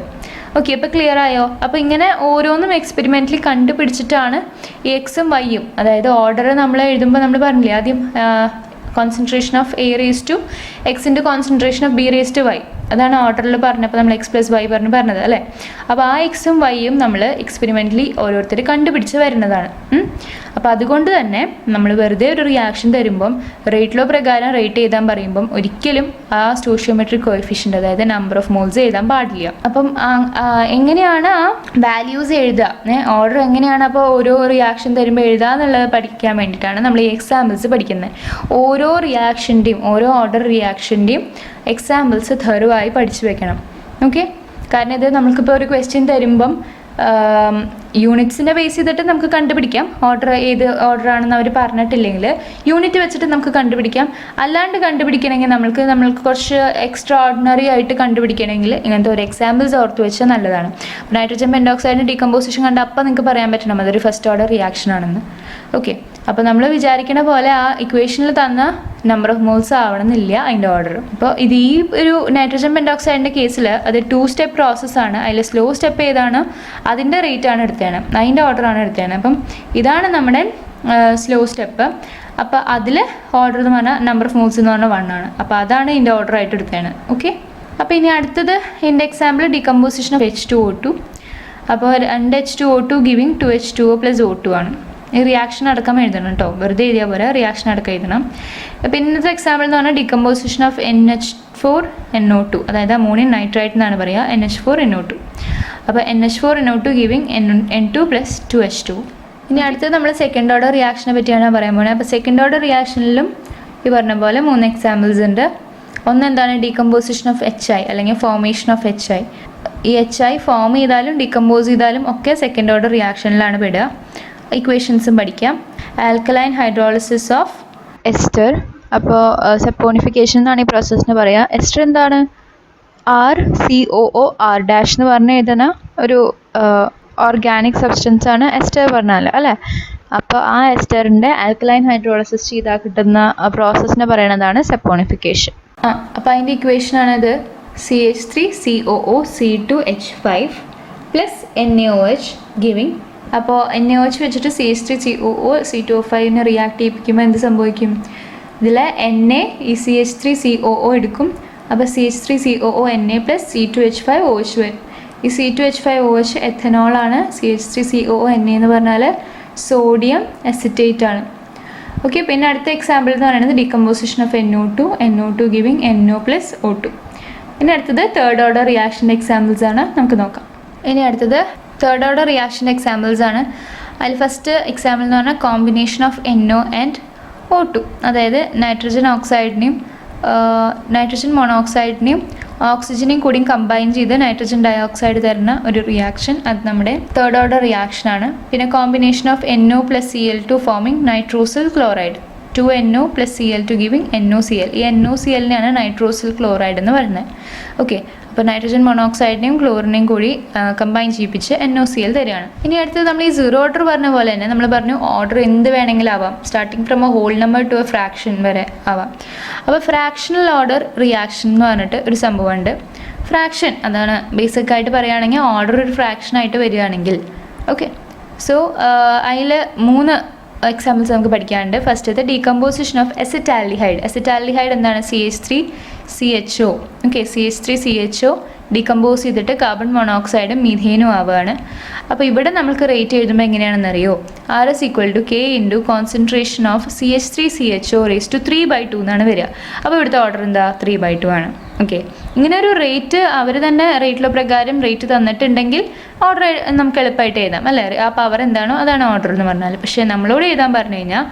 ഓക്കെ, അപ്പോൾ ക്ലിയർ ആയോ? അപ്പോൾ ഇങ്ങനെ ഓരോന്നും എക്സ്പെരിമെൻ്റലി കണ്ടുപിടിച്ചിട്ടാണ് ഈ എക്സും വൈയും, അതായത് ഓർഡർ നമ്മൾ എഴുതുമ്പോൾ നമ്മൾ പറഞ്ഞില്ലേ ആദ്യം concentration of A raised to X into concentration of B raised to Y, അതാണ് ഓർഡറിൽ പറഞ്ഞപ്പോൾ നമ്മൾ X + Y പറഞ്ഞത് അല്ലേ. അപ്പോൾ ആ എക്സും വൈയും നമ്മൾ എക്സ്പെരിമെൻ്റലി ഓരോരുത്തർ കണ്ടുപിടിച്ച് വരുന്നതാണ്. അപ്പോൾ അതുകൊണ്ട് തന്നെ നമ്മൾ വെറുതെ ഒരു റിയാക്ഷൻ തരുമ്പം റേറ്റ് ലോ പ്രകാരം റേറ്റ് എഴുതാൻ പറയുമ്പം ഒരിക്കലും ആ സ്റ്റോഷിയോമെട്രിക് കോഎഫിഷ്യൻ്റ്, അതായത് നമ്പർ ഓഫ് മോൾസ് എഴുതാൻ പാടില്ല. അപ്പം എങ്ങനെയാണ് ആ വാല്യൂസ് എഴുതുക, ഓർഡർ എങ്ങനെയാണ് അപ്പോൾ ഓരോ റിയാക്ഷൻ തരുമ്പോൾ എഴുതുക എന്നുള്ളത് പഠിക്കാൻ വേണ്ടിയിട്ടാണ് നമ്മൾ ഈ എക്സാമ്പിൾസ് പഠിക്കുന്നത്. ഓരോ റിയാക്ഷൻ്റെയും ഓരോ ഓർഡർ റിയാക്ഷൻ്റെയും എക്സാമ്പിൾസ് തെറുവായി പഠിച്ചു വെക്കണം. ഓക്കെ, കാരണം ഇത് നമുക്കിപ്പോൾ ഒരു ക്വസ്റ്റ്യൻ തരുമ്പം യൂണിറ്റ്സിനെ ബേസ് ചെയ്തിട്ട് നമുക്ക് കണ്ടുപിടിക്കാം. ഓർഡർ ഏത് ഓർഡറാണെന്ന് അവർ പറഞ്ഞിട്ടില്ലെങ്കിൽ യൂണിറ്റ് വെച്ചിട്ട് നമുക്ക് കണ്ടുപിടിക്കാം. അല്ലാണ്ട് കണ്ടുപിടിക്കണമെങ്കിൽ നമ്മൾക്ക് കുറച്ച് എക്സ്ട്രാ ഓർഡിനറി ആയിട്ട് കണ്ടുപിടിക്കണമെങ്കിൽ ഇങ്ങനത്തെ ഒരു എക്സാമ്പിൾസ് ഓർത്ത് വെച്ചാൽ നല്ലതാണ്. നൈട്രജൻ പെൻഡോക്സൈഡിൻ്റെ ഡീകമ്പോസിഷൻ കണ്ട അപ്പം നിങ്ങൾക്ക് പറയാൻ പറ്റണം അതൊരു ഫസ്റ്റ് ഓർഡർ റിയാക്ഷൻ ആണെന്ന്. ഓക്കെ, അപ്പോൾ നമ്മൾ വിചാരിക്കുന്ന പോലെ ആ ഇക്വേഷനിൽ തന്ന നമ്പർ ഓഫ് മോൾസ് ആവണമെന്നില്ല അതിൻ്റെ ഓർഡർ. അപ്പോൾ ഇത് ഈ ഒരു നൈട്രജൻ പെൻഡോക്സൈഡിൻ്റെ കേസിൽ അത് 2 സ്റ്റെപ്പ് പ്രോസസ്സാണ്. അതിൽ സ്ലോ സ്റ്റെപ്പ് ഏതാണ് അതിൻ്റെ റേറ്റ് ആണ് എടുത്തതാണ്, അതിൻ്റെ ഓർഡറാണ് എടുത്തതാണ്. അപ്പം ഇതാണ് നമ്മുടെ സ്ലോ സ്റ്റെപ്പ്. അപ്പോൾ അതിൽ ഓർഡർ എന്ന് പറഞ്ഞാൽ നമ്പർ ഓഫ് മോൾസ് എന്ന് പറഞ്ഞാൽ 1 ആണ്. അപ്പോൾ അതാണ് ഇതിൻ്റെ ഓർഡർ ആയിട്ട് എടുത്തതാണ്. ഓക്കെ, അപ്പോൾ ഇനി അടുത്തത് ഇതിൻ്റെ എക്സാമ്പിൾ ഡീകമ്പോസിഷൻ ഓഫ് H2O2. അപ്പോൾ 2H2O2 ഗിവിങ് 2H2O + O2 ആണ്. ഈ റിയാക്ഷൻ അടക്കം എഴുതണം കേട്ടോ, വെറുതെ എഴുതിയാൽ പോലെ റിയാക്ഷൻ അടക്കം എഴുതണം. അപ്പോൾ ഇന്നത്തെ എക്സാമ്പിൾ എന്ന് പറഞ്ഞാൽ ഡീകമ്പോസിഷൻ ഓഫ് NH4NO2, അതായത് അമോണിയം നൈട്രേറ്റ് എന്നാണ് പറയുക, NH4NO2. അപ്പോൾ NH4NO2 ഗിവിങ് N2 + 2H2. ഇനി അടുത്തത് നമ്മൾ സെക്കൻഡ് ഓർഡർ റിയാക്ഷനെ പറ്റിയാണ് പറയാൻ പോകുന്നത്. അപ്പോൾ സെക്കൻഡ് ഓർഡർ റിയാക്ഷനിലും ഈ പറഞ്ഞ പോലെ 3 എക്സാമ്പിൾസ് ഉണ്ട്. ഒന്ന് എന്താണ്? ഡീകമ്പോസിഷൻ ഓഫ് HI അല്ലെങ്കിൽ ഫോർമേഷൻ ഓഫ് HI. ഈ HI ഫോം ചെയ്താലും ഡീകമ്പോസ് ചെയ്താലും ഒക്കെ സെക്കൻഡ് ഓർഡർ റിയാക്ഷനിലാണ് പെടുക. ഇക്വേഷൻസും പഠിക്കാം. Alkaline hydrolysis of ester. അപ്പോൾ സപ്പോണിഫിക്കേഷൻ എന്നാണ് ഈ പ്രോസസ്സിന് പറയുക. എസ്റ്റർ എന്താണ്? RCOOR- എന്ന് പറഞ്ഞ എഴുതുന്ന ഒരു ഓർഗാനിക് സബ്സ്റ്റൻസ് ആണ് എസ്റ്റർ പറഞ്ഞാൽ അല്ലേ. അപ്പോൾ ആ എസ്റ്ററിൻ്റെ ആൽക്കലൈൻ ഹൈഡ്രോളിസിസ് ചെയ്താൽ കിട്ടുന്ന പ്രോസസ്സിനെ പറയുന്നതാണ് സപ്പോണിഫിക്കേഷൻ. അപ്പോൾ അതിൻ്റെ ഇക്വേഷനാണിത്. CH3COO C2H5 + NaOH giving. അപ്പോൾ NaOH വെച്ചിട്ട് CH3COO C2O5 റിയാക്ട് ചെയ്യിപ്പിക്കുമ്പോൾ എന്ത് സംഭവിക്കും? ഇതിൽ Na ഈ CH3COO എടുക്കും. അപ്പോൾ CH3COO Na + C2H5OH വരും. ഈ C2H5OH എഥനോളാണ്. CH3COO Na എന്ന് പറഞ്ഞാൽ സോഡിയം അസിറ്റേറ്റ് ആണ്. ഓക്കെ, പിന്നെ അടുത്ത എക്സാമ്പിൾ എന്ന് പറയുന്നത് decomposition of NO2 giving NO + O2. ഇനി അടുത്തത് തേർഡ് ഓർഡർ റിയാക്ഷൻ്റെ എക്സാമ്പിൾസ് ആണ്, നമുക്ക് നോക്കാം. ഇനി അടുത്തത് തേർഡ് ഓർഡർ റിയാക്ഷൻ്റെ എക്സാമ്പിൾസ് ആണ്. അതിൽ ഫസ്റ്റ് എക്സാമ്പിൾ എന്ന് പറഞ്ഞാൽ combination of NO and O2, അതായത് നൈട്രജൻ ഓക്സൈഡിനെയും നൈട്രജൻ മോണോക്സൈഡിനെയും ഓക്സിജനെയും കൂടി കമ്പൈൻ ചെയ്ത് നൈട്രജൻ ഡയോക്സൈഡ് തരുന്ന ഒരു റിയാക്ഷൻ, അത് നമ്മുടെ തേർഡ് ഓർഡർ റിയാക്ഷനാണ്. പിന്നെ combination of NO + Cl2 forming nitrosyl chloride. 2NO + Cl2 giving NOCl. ഈ NOClനെയാണ് നൈട്രോസിൽ ക്ലോറൈഡ് എന്ന് പറയുന്നത്. ഓക്കെ, അപ്പോൾ നൈട്രജൻ മോണോക്സൈഡിനെയും ക്ലോറിനെയും കൂടി കമ്പൈൻ ചെയ്യിപ്പിച്ച് NOCl തരികയാണ്. ഇനി അടുത്തത് നമ്മൾ ഈ സീറോ ഓർഡർ പറഞ്ഞ പോലെ തന്നെ നമ്മൾ പറഞ്ഞു ഓർഡർ എന്ത് വേണമെങ്കിലും ആവാം, starting from a whole number to a fraction വരെ ആവാം. അപ്പോൾ ഫ്രാക്ഷണൽ ഓർഡർ റിയാക്ഷൻ എന്ന് പറഞ്ഞിട്ട് ഒരു സംഭവമുണ്ട്. ഫ്രാക്ഷൻ അതാണ് ബേസിക്കായിട്ട് പറയുകയാണെങ്കിൽ ഓർഡർ ഒരു ഫ്രാക്ഷനായിട്ട് വരികയാണെങ്കിൽ. ഓക്കെ, സോ അതിൽ 3 എക്സാമ്പിൾസ് നമുക്ക് പഠിക്കാനുണ്ട്. ഫസ്റ്റത്തെ ഡീകമ്പോസിഷൻ ഓഫ് എസിറ്റാൽഡിഹൈഡ്. എസിറ്റാൽഡിഹൈഡ് എന്താണ്? CH3CHO. ഓക്കെ, CH3CHO ഡീകമ്പോസ് ചെയ്തിട്ട് കാർബൺ മോണോക്സൈഡും മീഥേനും ആവുകയാണ്. അപ്പോൾ ഇവിടെ നമുക്ക് റേറ്റ് എഴുതുമ്പോൾ എങ്ങനെയാണെന്നറിയോ? R = K × concentration of CH3CHO raised to 3/2 എന്നാണ് വരിക. അപ്പോൾ ഇവിടുത്തെ ഓർഡർ എന്താ? 3/2 ആണ്. ഓക്കെ, ഇങ്ങനെ ഒരു റേറ്റ് അവർ തന്നെ റേറ്റിലോ പ്രകാരം റേറ്റ് തന്നിട്ടുണ്ടെങ്കിൽ ഓർഡർ നമുക്ക് എളുപ്പമായിട്ട് എഴുതാം അല്ലേ. ആ പവർ എന്താണോ അതാണ് ഓർഡർ എന്ന് പറഞ്ഞാൽ. പക്ഷേ നമ്മളോട് എഴുതാൻ പറഞ്ഞു കഴിഞ്ഞാൽ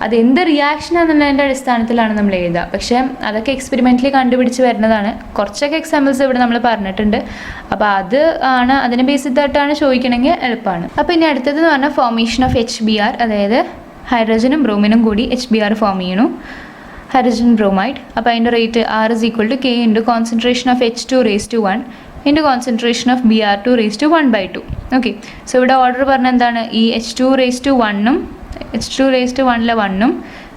അതെന്ത് റിയാക്ഷൻ എന്നുള്ളതിൻ്റെ അടിസ്ഥാനത്തിലാണ് നമ്മൾ എഴുതുക. പക്ഷേ അതൊക്കെ എക്സ്പെരിമെൻ്റലി കണ്ടുപിടിച്ച് വരുന്നതാണ്. കുറച്ചൊക്കെ എക്സാമ്പിൾസ് ഇവിടെ നമ്മൾ പറഞ്ഞിട്ടുണ്ട്. അപ്പോൾ അത് ആണ് അതിനെ ബേസ് ചെയ്തിട്ടാണ് ചോദിക്കണമെങ്കിൽ എളുപ്പമാണ്. അപ്പോൾ ഇനി അടുത്തത് എന്ന് പറഞ്ഞാൽ ഫോർമേഷൻ ഓഫ് HBr, അതായത് ഹൈഡ്രജനും ബ്രോമിനും കൂടി HBr ഫോം ചെയ്യണു, ഹൈഡ്രജൻ ബ്രോമൈഡ്. അപ്പോൾ അതിൻ്റെ rate R is equal to K into concentration of H2 raised to 1 into concentration of Br2 raised to 1/2. Okay, so ഇവിടെ ഓർഡർ പറഞ്ഞാൽ എന്താണ്, ഈ H2 raised to 1-ഉം H2 raised to 1-ലെ 1-ഉം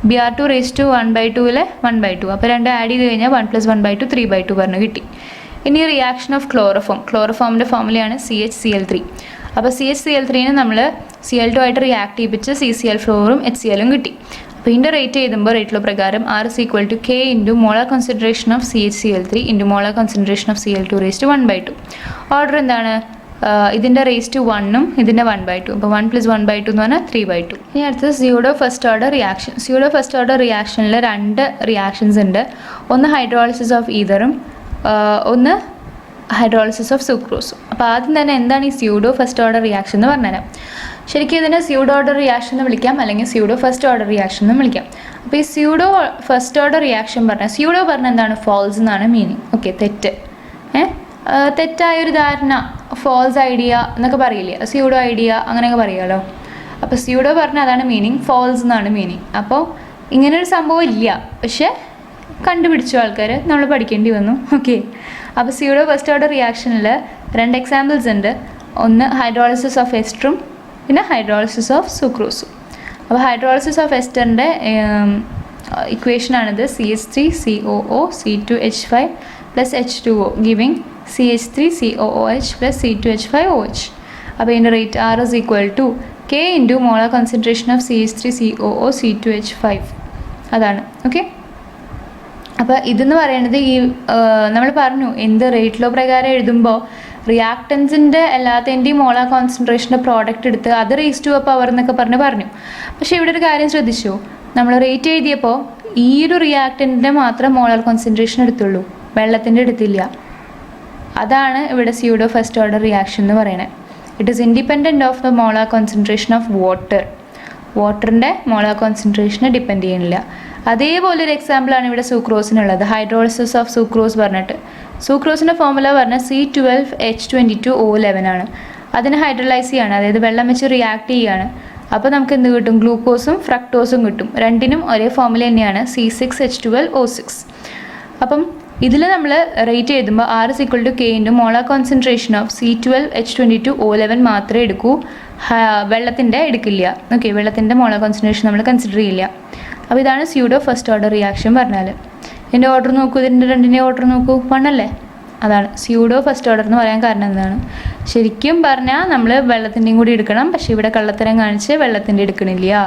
Br2 raised to 1/2-ലെ 1/2. അപ്പോൾ രണ്ട് add ചെയ്ത് കഴിഞ്ഞാൽ 1 + 1/2 3/2 പറഞ്ഞ് കിട്ടി. ഇനി റിയാക്ഷൻ ഓഫ് ക്ലോറോഫോമിൻ്റെ ഫോമുലയാണ് CHCl3. അപ്പോൾ CHCl3നെ നമ്മൾ Cl2 ആയിട്ട് റിയാക്ട് ചെയ്യിപ്പിച്ച് CCl4-ഉം HCl-ഉം കിട്ടി. അപ്പോൾ ഇതിൻ്റെ റേറ്റ് എഴുതുമ്പോൾ റേറ്റിലോ പ്രകാരം R is equal to K into molar concentration of CHCl3 into molar concentration of Cl2 raised to 1/2. Order എന്താണ്, ഇതിൻ്റെ റേസ് ടു 1-ഉം ഇതിൻ്റെ 1/2. അപ്പോൾ 1 + 1/2 എന്ന് പറഞ്ഞാൽ 3/2. ഇനി അടുത്തത് pseudo first order reaction. Pseudo first order റിയാക്ഷനിൽ 2 റിയാക്ഷൻസ് ഉണ്ട്. ഒന്ന് ഹൈഡ്രോളിസിസ് ഓഫ് ഈതറും ഒന്ന് ഹൈഡ്രോളിസിസ് ഓഫ് സുക്രോസും. അപ്പോൾ ആദ്യം തന്നെ എന്താണ് ഈ സ്യൂഡോ ഫസ്റ്റ് ഓർഡർ റിയാക്ഷൻ എന്ന് പറഞ്ഞുതരാം. ശരിക്കും ഇതിനെ സ്യൂഡോ ഓർഡർ റിയാക്ഷൻ എന്ന് വിളിക്കാം, അല്ലെങ്കിൽ സ്യൂഡോ ഫസ്റ്റ് ഓർഡർ റിയാക്ഷൻ എന്ന് വിളിക്കാം. അപ്പോൾ ഈ സ്യൂഡോ ഫസ്റ്റ് ഓർഡർ റിയാക്ഷൻ പറഞ്ഞാൽ സ്യൂഡോ പറഞ്ഞാൽ എന്താണ്, ഫോൾസ് എന്നാണ് മീനിങ്. ഓക്കെ, തെറ്റ്, തെറ്റായൊരു ധാരണ, ഫോൾസ് ഐഡിയ എന്നൊക്കെ പറയില്ലേ, സ്യൂഡോ ഐഡിയ അങ്ങനെയൊക്കെ പറയുമല്ലോ. അപ്പോൾ സ്യൂഡോ പറഞ്ഞാൽ അതാണ് മീനിങ്, ഫോൾസ് എന്നാണ് മീനിങ്. അപ്പോൾ ഇങ്ങനൊരു സംഭവം ഇല്ല, പക്ഷേ കണ്ടുപിടിച്ചു ആൾക്കാർ, നമ്മൾ പഠിക്കേണ്ടി വന്നു. ഓക്കെ, അപ്പോൾ സ്യൂഡോ ഫസ്റ്റ് ഓർഡർ റിയാക്ഷനിൽ 2 എക്സാമ്പിൾസ് ഉണ്ട്. ഒന്ന് ഹൈഡ്രോളിസിസ് ഓഫ് എസ്റ്ററും പിന്നെ ഹൈഡ്രോളിസിസ് ഓഫ് സുക്രോസും. അപ്പോൾ ഹൈഡ്രോളിസിസ് ഓഫ് എസ്റ്ററിൻ്റെ ഇക്വേഷനാണിത്, CH3COO C2H5 plus H2O giving CH3COOH plus C2H5OH. അപ്പോൾ ഇതിൻ്റെ rate R is equal to K into molar concentration of CH3COO C2H5 അതാണ്. ഓക്കെ, അപ്പോൾ ഇതെന്ന് പറയുന്നത് ഈ നമ്മൾ പറഞ്ഞു എന്ത് റേറ്റ് ലോ പ്രകാരം എഴുതുമ്പോൾ റിയാക്ടൻസിൻ്റെ എല്ലാത്തിൻ്റെയും മോളാർ കോൺസെൻട്രേഷൻ്റെ പ്രോഡക്റ്റ് എടുത്ത് അത് റേസ് ടു പവർ എന്നൊക്കെ പറഞ്ഞു. പക്ഷേ ഇവിടെ ഒരു കാര്യം ശ്രദ്ധിച്ചു, നമ്മൾ റേറ്റ് എഴുതിയപ്പോൾ ഈ ഒരു റിയാക്ടൻറ്റിൻ്റെ മാത്രം മോളാർ കോൺസെൻട്രേഷൻ എടുത്തുള്ളൂ, വെള്ളത്തിൻ്റെ എടുത്തില്ല. അതാണ് ഇവിടെ സ്യൂഡോ ഫസ്റ്റ് ഓർഡർ റിയാക്ഷൻ എന്ന് പറയുന്നത്. It is independent of the molar concentration of വാട്ടറിൻ്റെ മോളാർ കോൺസെൻട്രേഷനെ ഡിപ്പെൻഡ് ചെയ്യുന്നില്ല. അതേപോലെ ഒരു എക്സാമ്പിളാണ് ഇവിടെ സൂക്രോസിനുള്ളത്, ഹൈഡ്രോളിസിസ് ഓഫ് സൂക്രോസ് പറഞ്ഞിട്ട്. സൂക്രോസിൻ്റെ ഫോർമുല പറഞ്ഞാൽ C12H22O11 ആണ്. അതിന് ഹൈഡ്രലൈസ് ചെയ്യാണ്, അതായത് വെള്ളം വെച്ച് റിയാക്ട് ചെയ്യുകയാണ്. അപ്പോൾ നമുക്ക് എന്ത് കിട്ടും, ഗ്ലൂക്കോസും ഫ്രക്ടോസും കിട്ടും. രണ്ടിനും ഒരേ ഫോർമുല തന്നെയാണ്, C6H12O6. അപ്പം ഇതിൽ നമ്മൾ റേറ്റ് എഴുതുമ്പോൾ R is equal to K into molar concentration of C12H22O11 മാത്രമേ എടുക്കൂ, വെള്ളത്തിൻ്റെ എടുക്കില്ല. ഓക്കെ, വെള്ളത്തിൻ്റെ മോളാർ കോൺസെൻട്രേഷൻ നമ്മൾ കൺസിഡർ ചെയ്യില്ല. അപ്പോൾ ഇതാണ് സ്യൂഡോ ഫസ്റ്റ് ഓർഡർ റിയാക്ഷൻ പറഞ്ഞാൽ. ഇതിൻ്റെ ഓർഡർ നോക്കൂ, ഇതിൻ്റെ രണ്ടിൻ്റെ ഓർഡർ നോക്കൂ, 1 അല്ലേ. അതാണ് സ്യൂഡോ ഫസ്റ്റ് ഓർഡർ എന്ന് പറയാൻ കാരണം എന്താണ്, ശരിക്കും പറഞ്ഞാൽ നമ്മൾ വെള്ളത്തിൻ്റെയും കൂടി എടുക്കണം, പക്ഷേ ഇവിടെ കള്ളത്തരം കാണിച്ച് വെള്ളത്തിൻ്റെ എടുക്കണില്ല.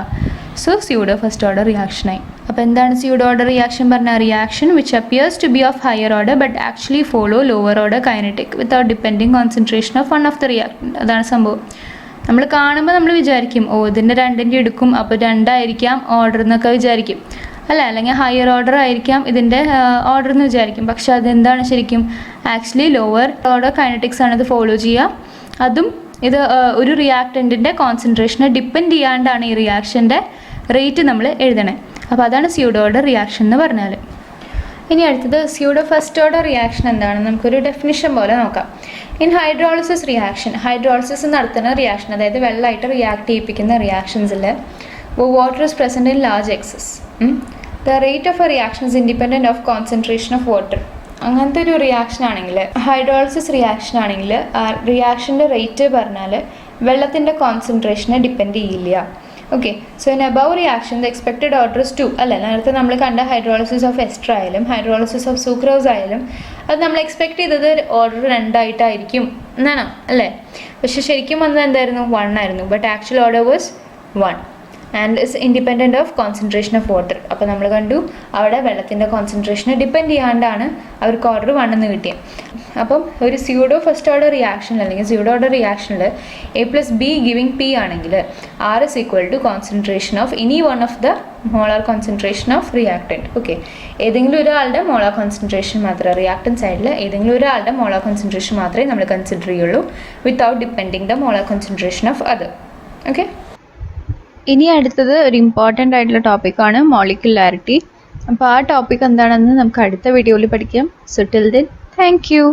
സോ സ്യൂഡോ ഫസ്റ്റ് ഓർഡർ റിയാക്ഷനായി. അപ്പോൾ എന്താണ് സ്യൂഡോ ഓർഡർ റിയാക്ഷൻ പറഞ്ഞാൽ, reaction which appears to be of higher order but actually follow lower order kinetic without depending concentration of one of the reactant. അതാണ് സംഭവം. നമ്മൾ കാണുമ്പോൾ നമ്മൾ വിചാരിക്കും ഇതിൻ്റെ രണ്ടിൻ്റെ എടുക്കും, അപ്പോൾ 2 ആയിരിക്കാം ഓർഡർ എന്നൊക്കെ വിചാരിക്കും അല്ല, അല്ലെങ്കിൽ ഹയർ ഓർഡർ ആയിരിക്കാം ഇതിൻ്റെ ഓർഡർ എന്ന് വിചാരിക്കും. പക്ഷെ അതെന്താണ് ശരിക്കും, ആക്ച്വലി ലോവർ ഓർഡർ കൈനറ്റിക്സ് ആണ് ഇത് ഫോളോ ചെയ്യുക. അതും ഇത് ഒരു റിയാക്ടൻറ്റിൻ്റെ കോൺസെൻട്രേഷനെ ഡിപ്പെൻഡ് ചെയ്യാണ്ടാണ് ഈ റിയാക്ഷൻ്റെ റേറ്റ് നമ്മൾ എഴുതണേ. അപ്പോൾ അതാണ് സ്യൂഡോ ഓർഡർ റിയാക്ഷൻ എന്ന് പറഞ്ഞാൽ. ഇനി അടുത്തത് സ്യൂഡോ ഫസ്റ്റ് ഓർഡർ റിയാക്ഷൻ എന്താണെന്ന് നമുക്കൊരു ഡെഫിനിഷൻ പോലെ നോക്കാം. ഇൻ ഹൈഡ്രോളിസിസ് റിയാക്ഷൻ, ഹൈഡ്രോളിസിസ് നടത്തുന്ന റിയാക്ഷൻ, അതായത് വെള്ളമായിട്ട് റിയാക്ട് ചെയ്യിപ്പിക്കുന്ന റിയാക്ഷൻസിൽ water is present in large excess. The rate of a reaction is independent of concentration of water. അങ്ങനത്തെ ഒരു റിയാക്ഷൻ ആണെങ്കിൽ, ഹൈഡ്രോളിസിസ് റിയാക്ഷൻ ആണെങ്കിൽ റിയാക്ഷൻ്റെ റേറ്റ് പറഞ്ഞാൽ വെള്ളത്തിൻ്റെ കോൺസെൻട്രേഷനെ ഡിപ്പെൻഡ് ചെയ്യില്ല. Okay, so in above reaction the expected order is 2 അല്ലേ. നേരത്തെ നമ്മൾ കണ്ട ഹൈഡ്രോളിസിസ് ഓഫ് എസ്റ്റർ ആയാലും ഹൈഡ്രോളിസിസ് ഓഫ് സൂക്രോസ് ആയാലും അത് നമ്മൾ എക്സ്പെക്ട് ചെയ്തത് ഓർഡർ 2 ആയിട്ടായിരിക്കും എന്നാണോ അല്ലേ. പക്ഷെ ശരിക്കും വന്നത് എന്തായിരുന്നു, 1 ആയിരുന്നു. But actual order was 1. And is independent of concentration of water. അപ്പോൾ നമ്മൾ കണ്ടു അവിടെ വെള്ളത്തിൻ്റെ കോൺസെൻട്രേഷനെ ഡിപ്പെൻഡ് ചെയ്യാണ്ടാണ് അവർക്ക് ഓർഡർ 1 എന്ന് കിട്ടിയത്. അപ്പം ഒരു സ്യൂഡോ ഫസ്റ്റ് ഓർഡർ റിയാക്ഷനിൽ അല്ലെങ്കിൽ സ്യൂഡോ ഓർഡർ റിയാക്ഷനിൽ A+B ഗിവിങ് P ആണെങ്കിൽ R is equal to concentration of any one of the molar concentration of reactant. Okay, ഏതെങ്കിലും ഒരാളുടെ മോളാർ കോൺസെൻട്രേഷൻ മാത്രമേ റിയാക്ടൻറ്റ് സൈഡിൽ ഏതെങ്കിലും ഒരാളുടെ മോളാർ കോൺസെൻട്രേഷൻ മാത്രമേ നമ്മൾ കൺസിഡർ ചെയ്യുള്ളൂ without depending the molar concentration of other. Okay, ഇനി അടുത്തത് ഒരു ഇമ്പോർട്ടൻ്റ് ആയിട്ടുള്ള ടോപ്പിക്കാണ് മോളിക്കുലാരിറ്റി. അപ്പോൾ ആ ടോപ്പിക് എന്താണെന്ന് നമുക്ക് അടുത്ത വീഡിയോയിൽ പഠിക്കാം. So till then thank you.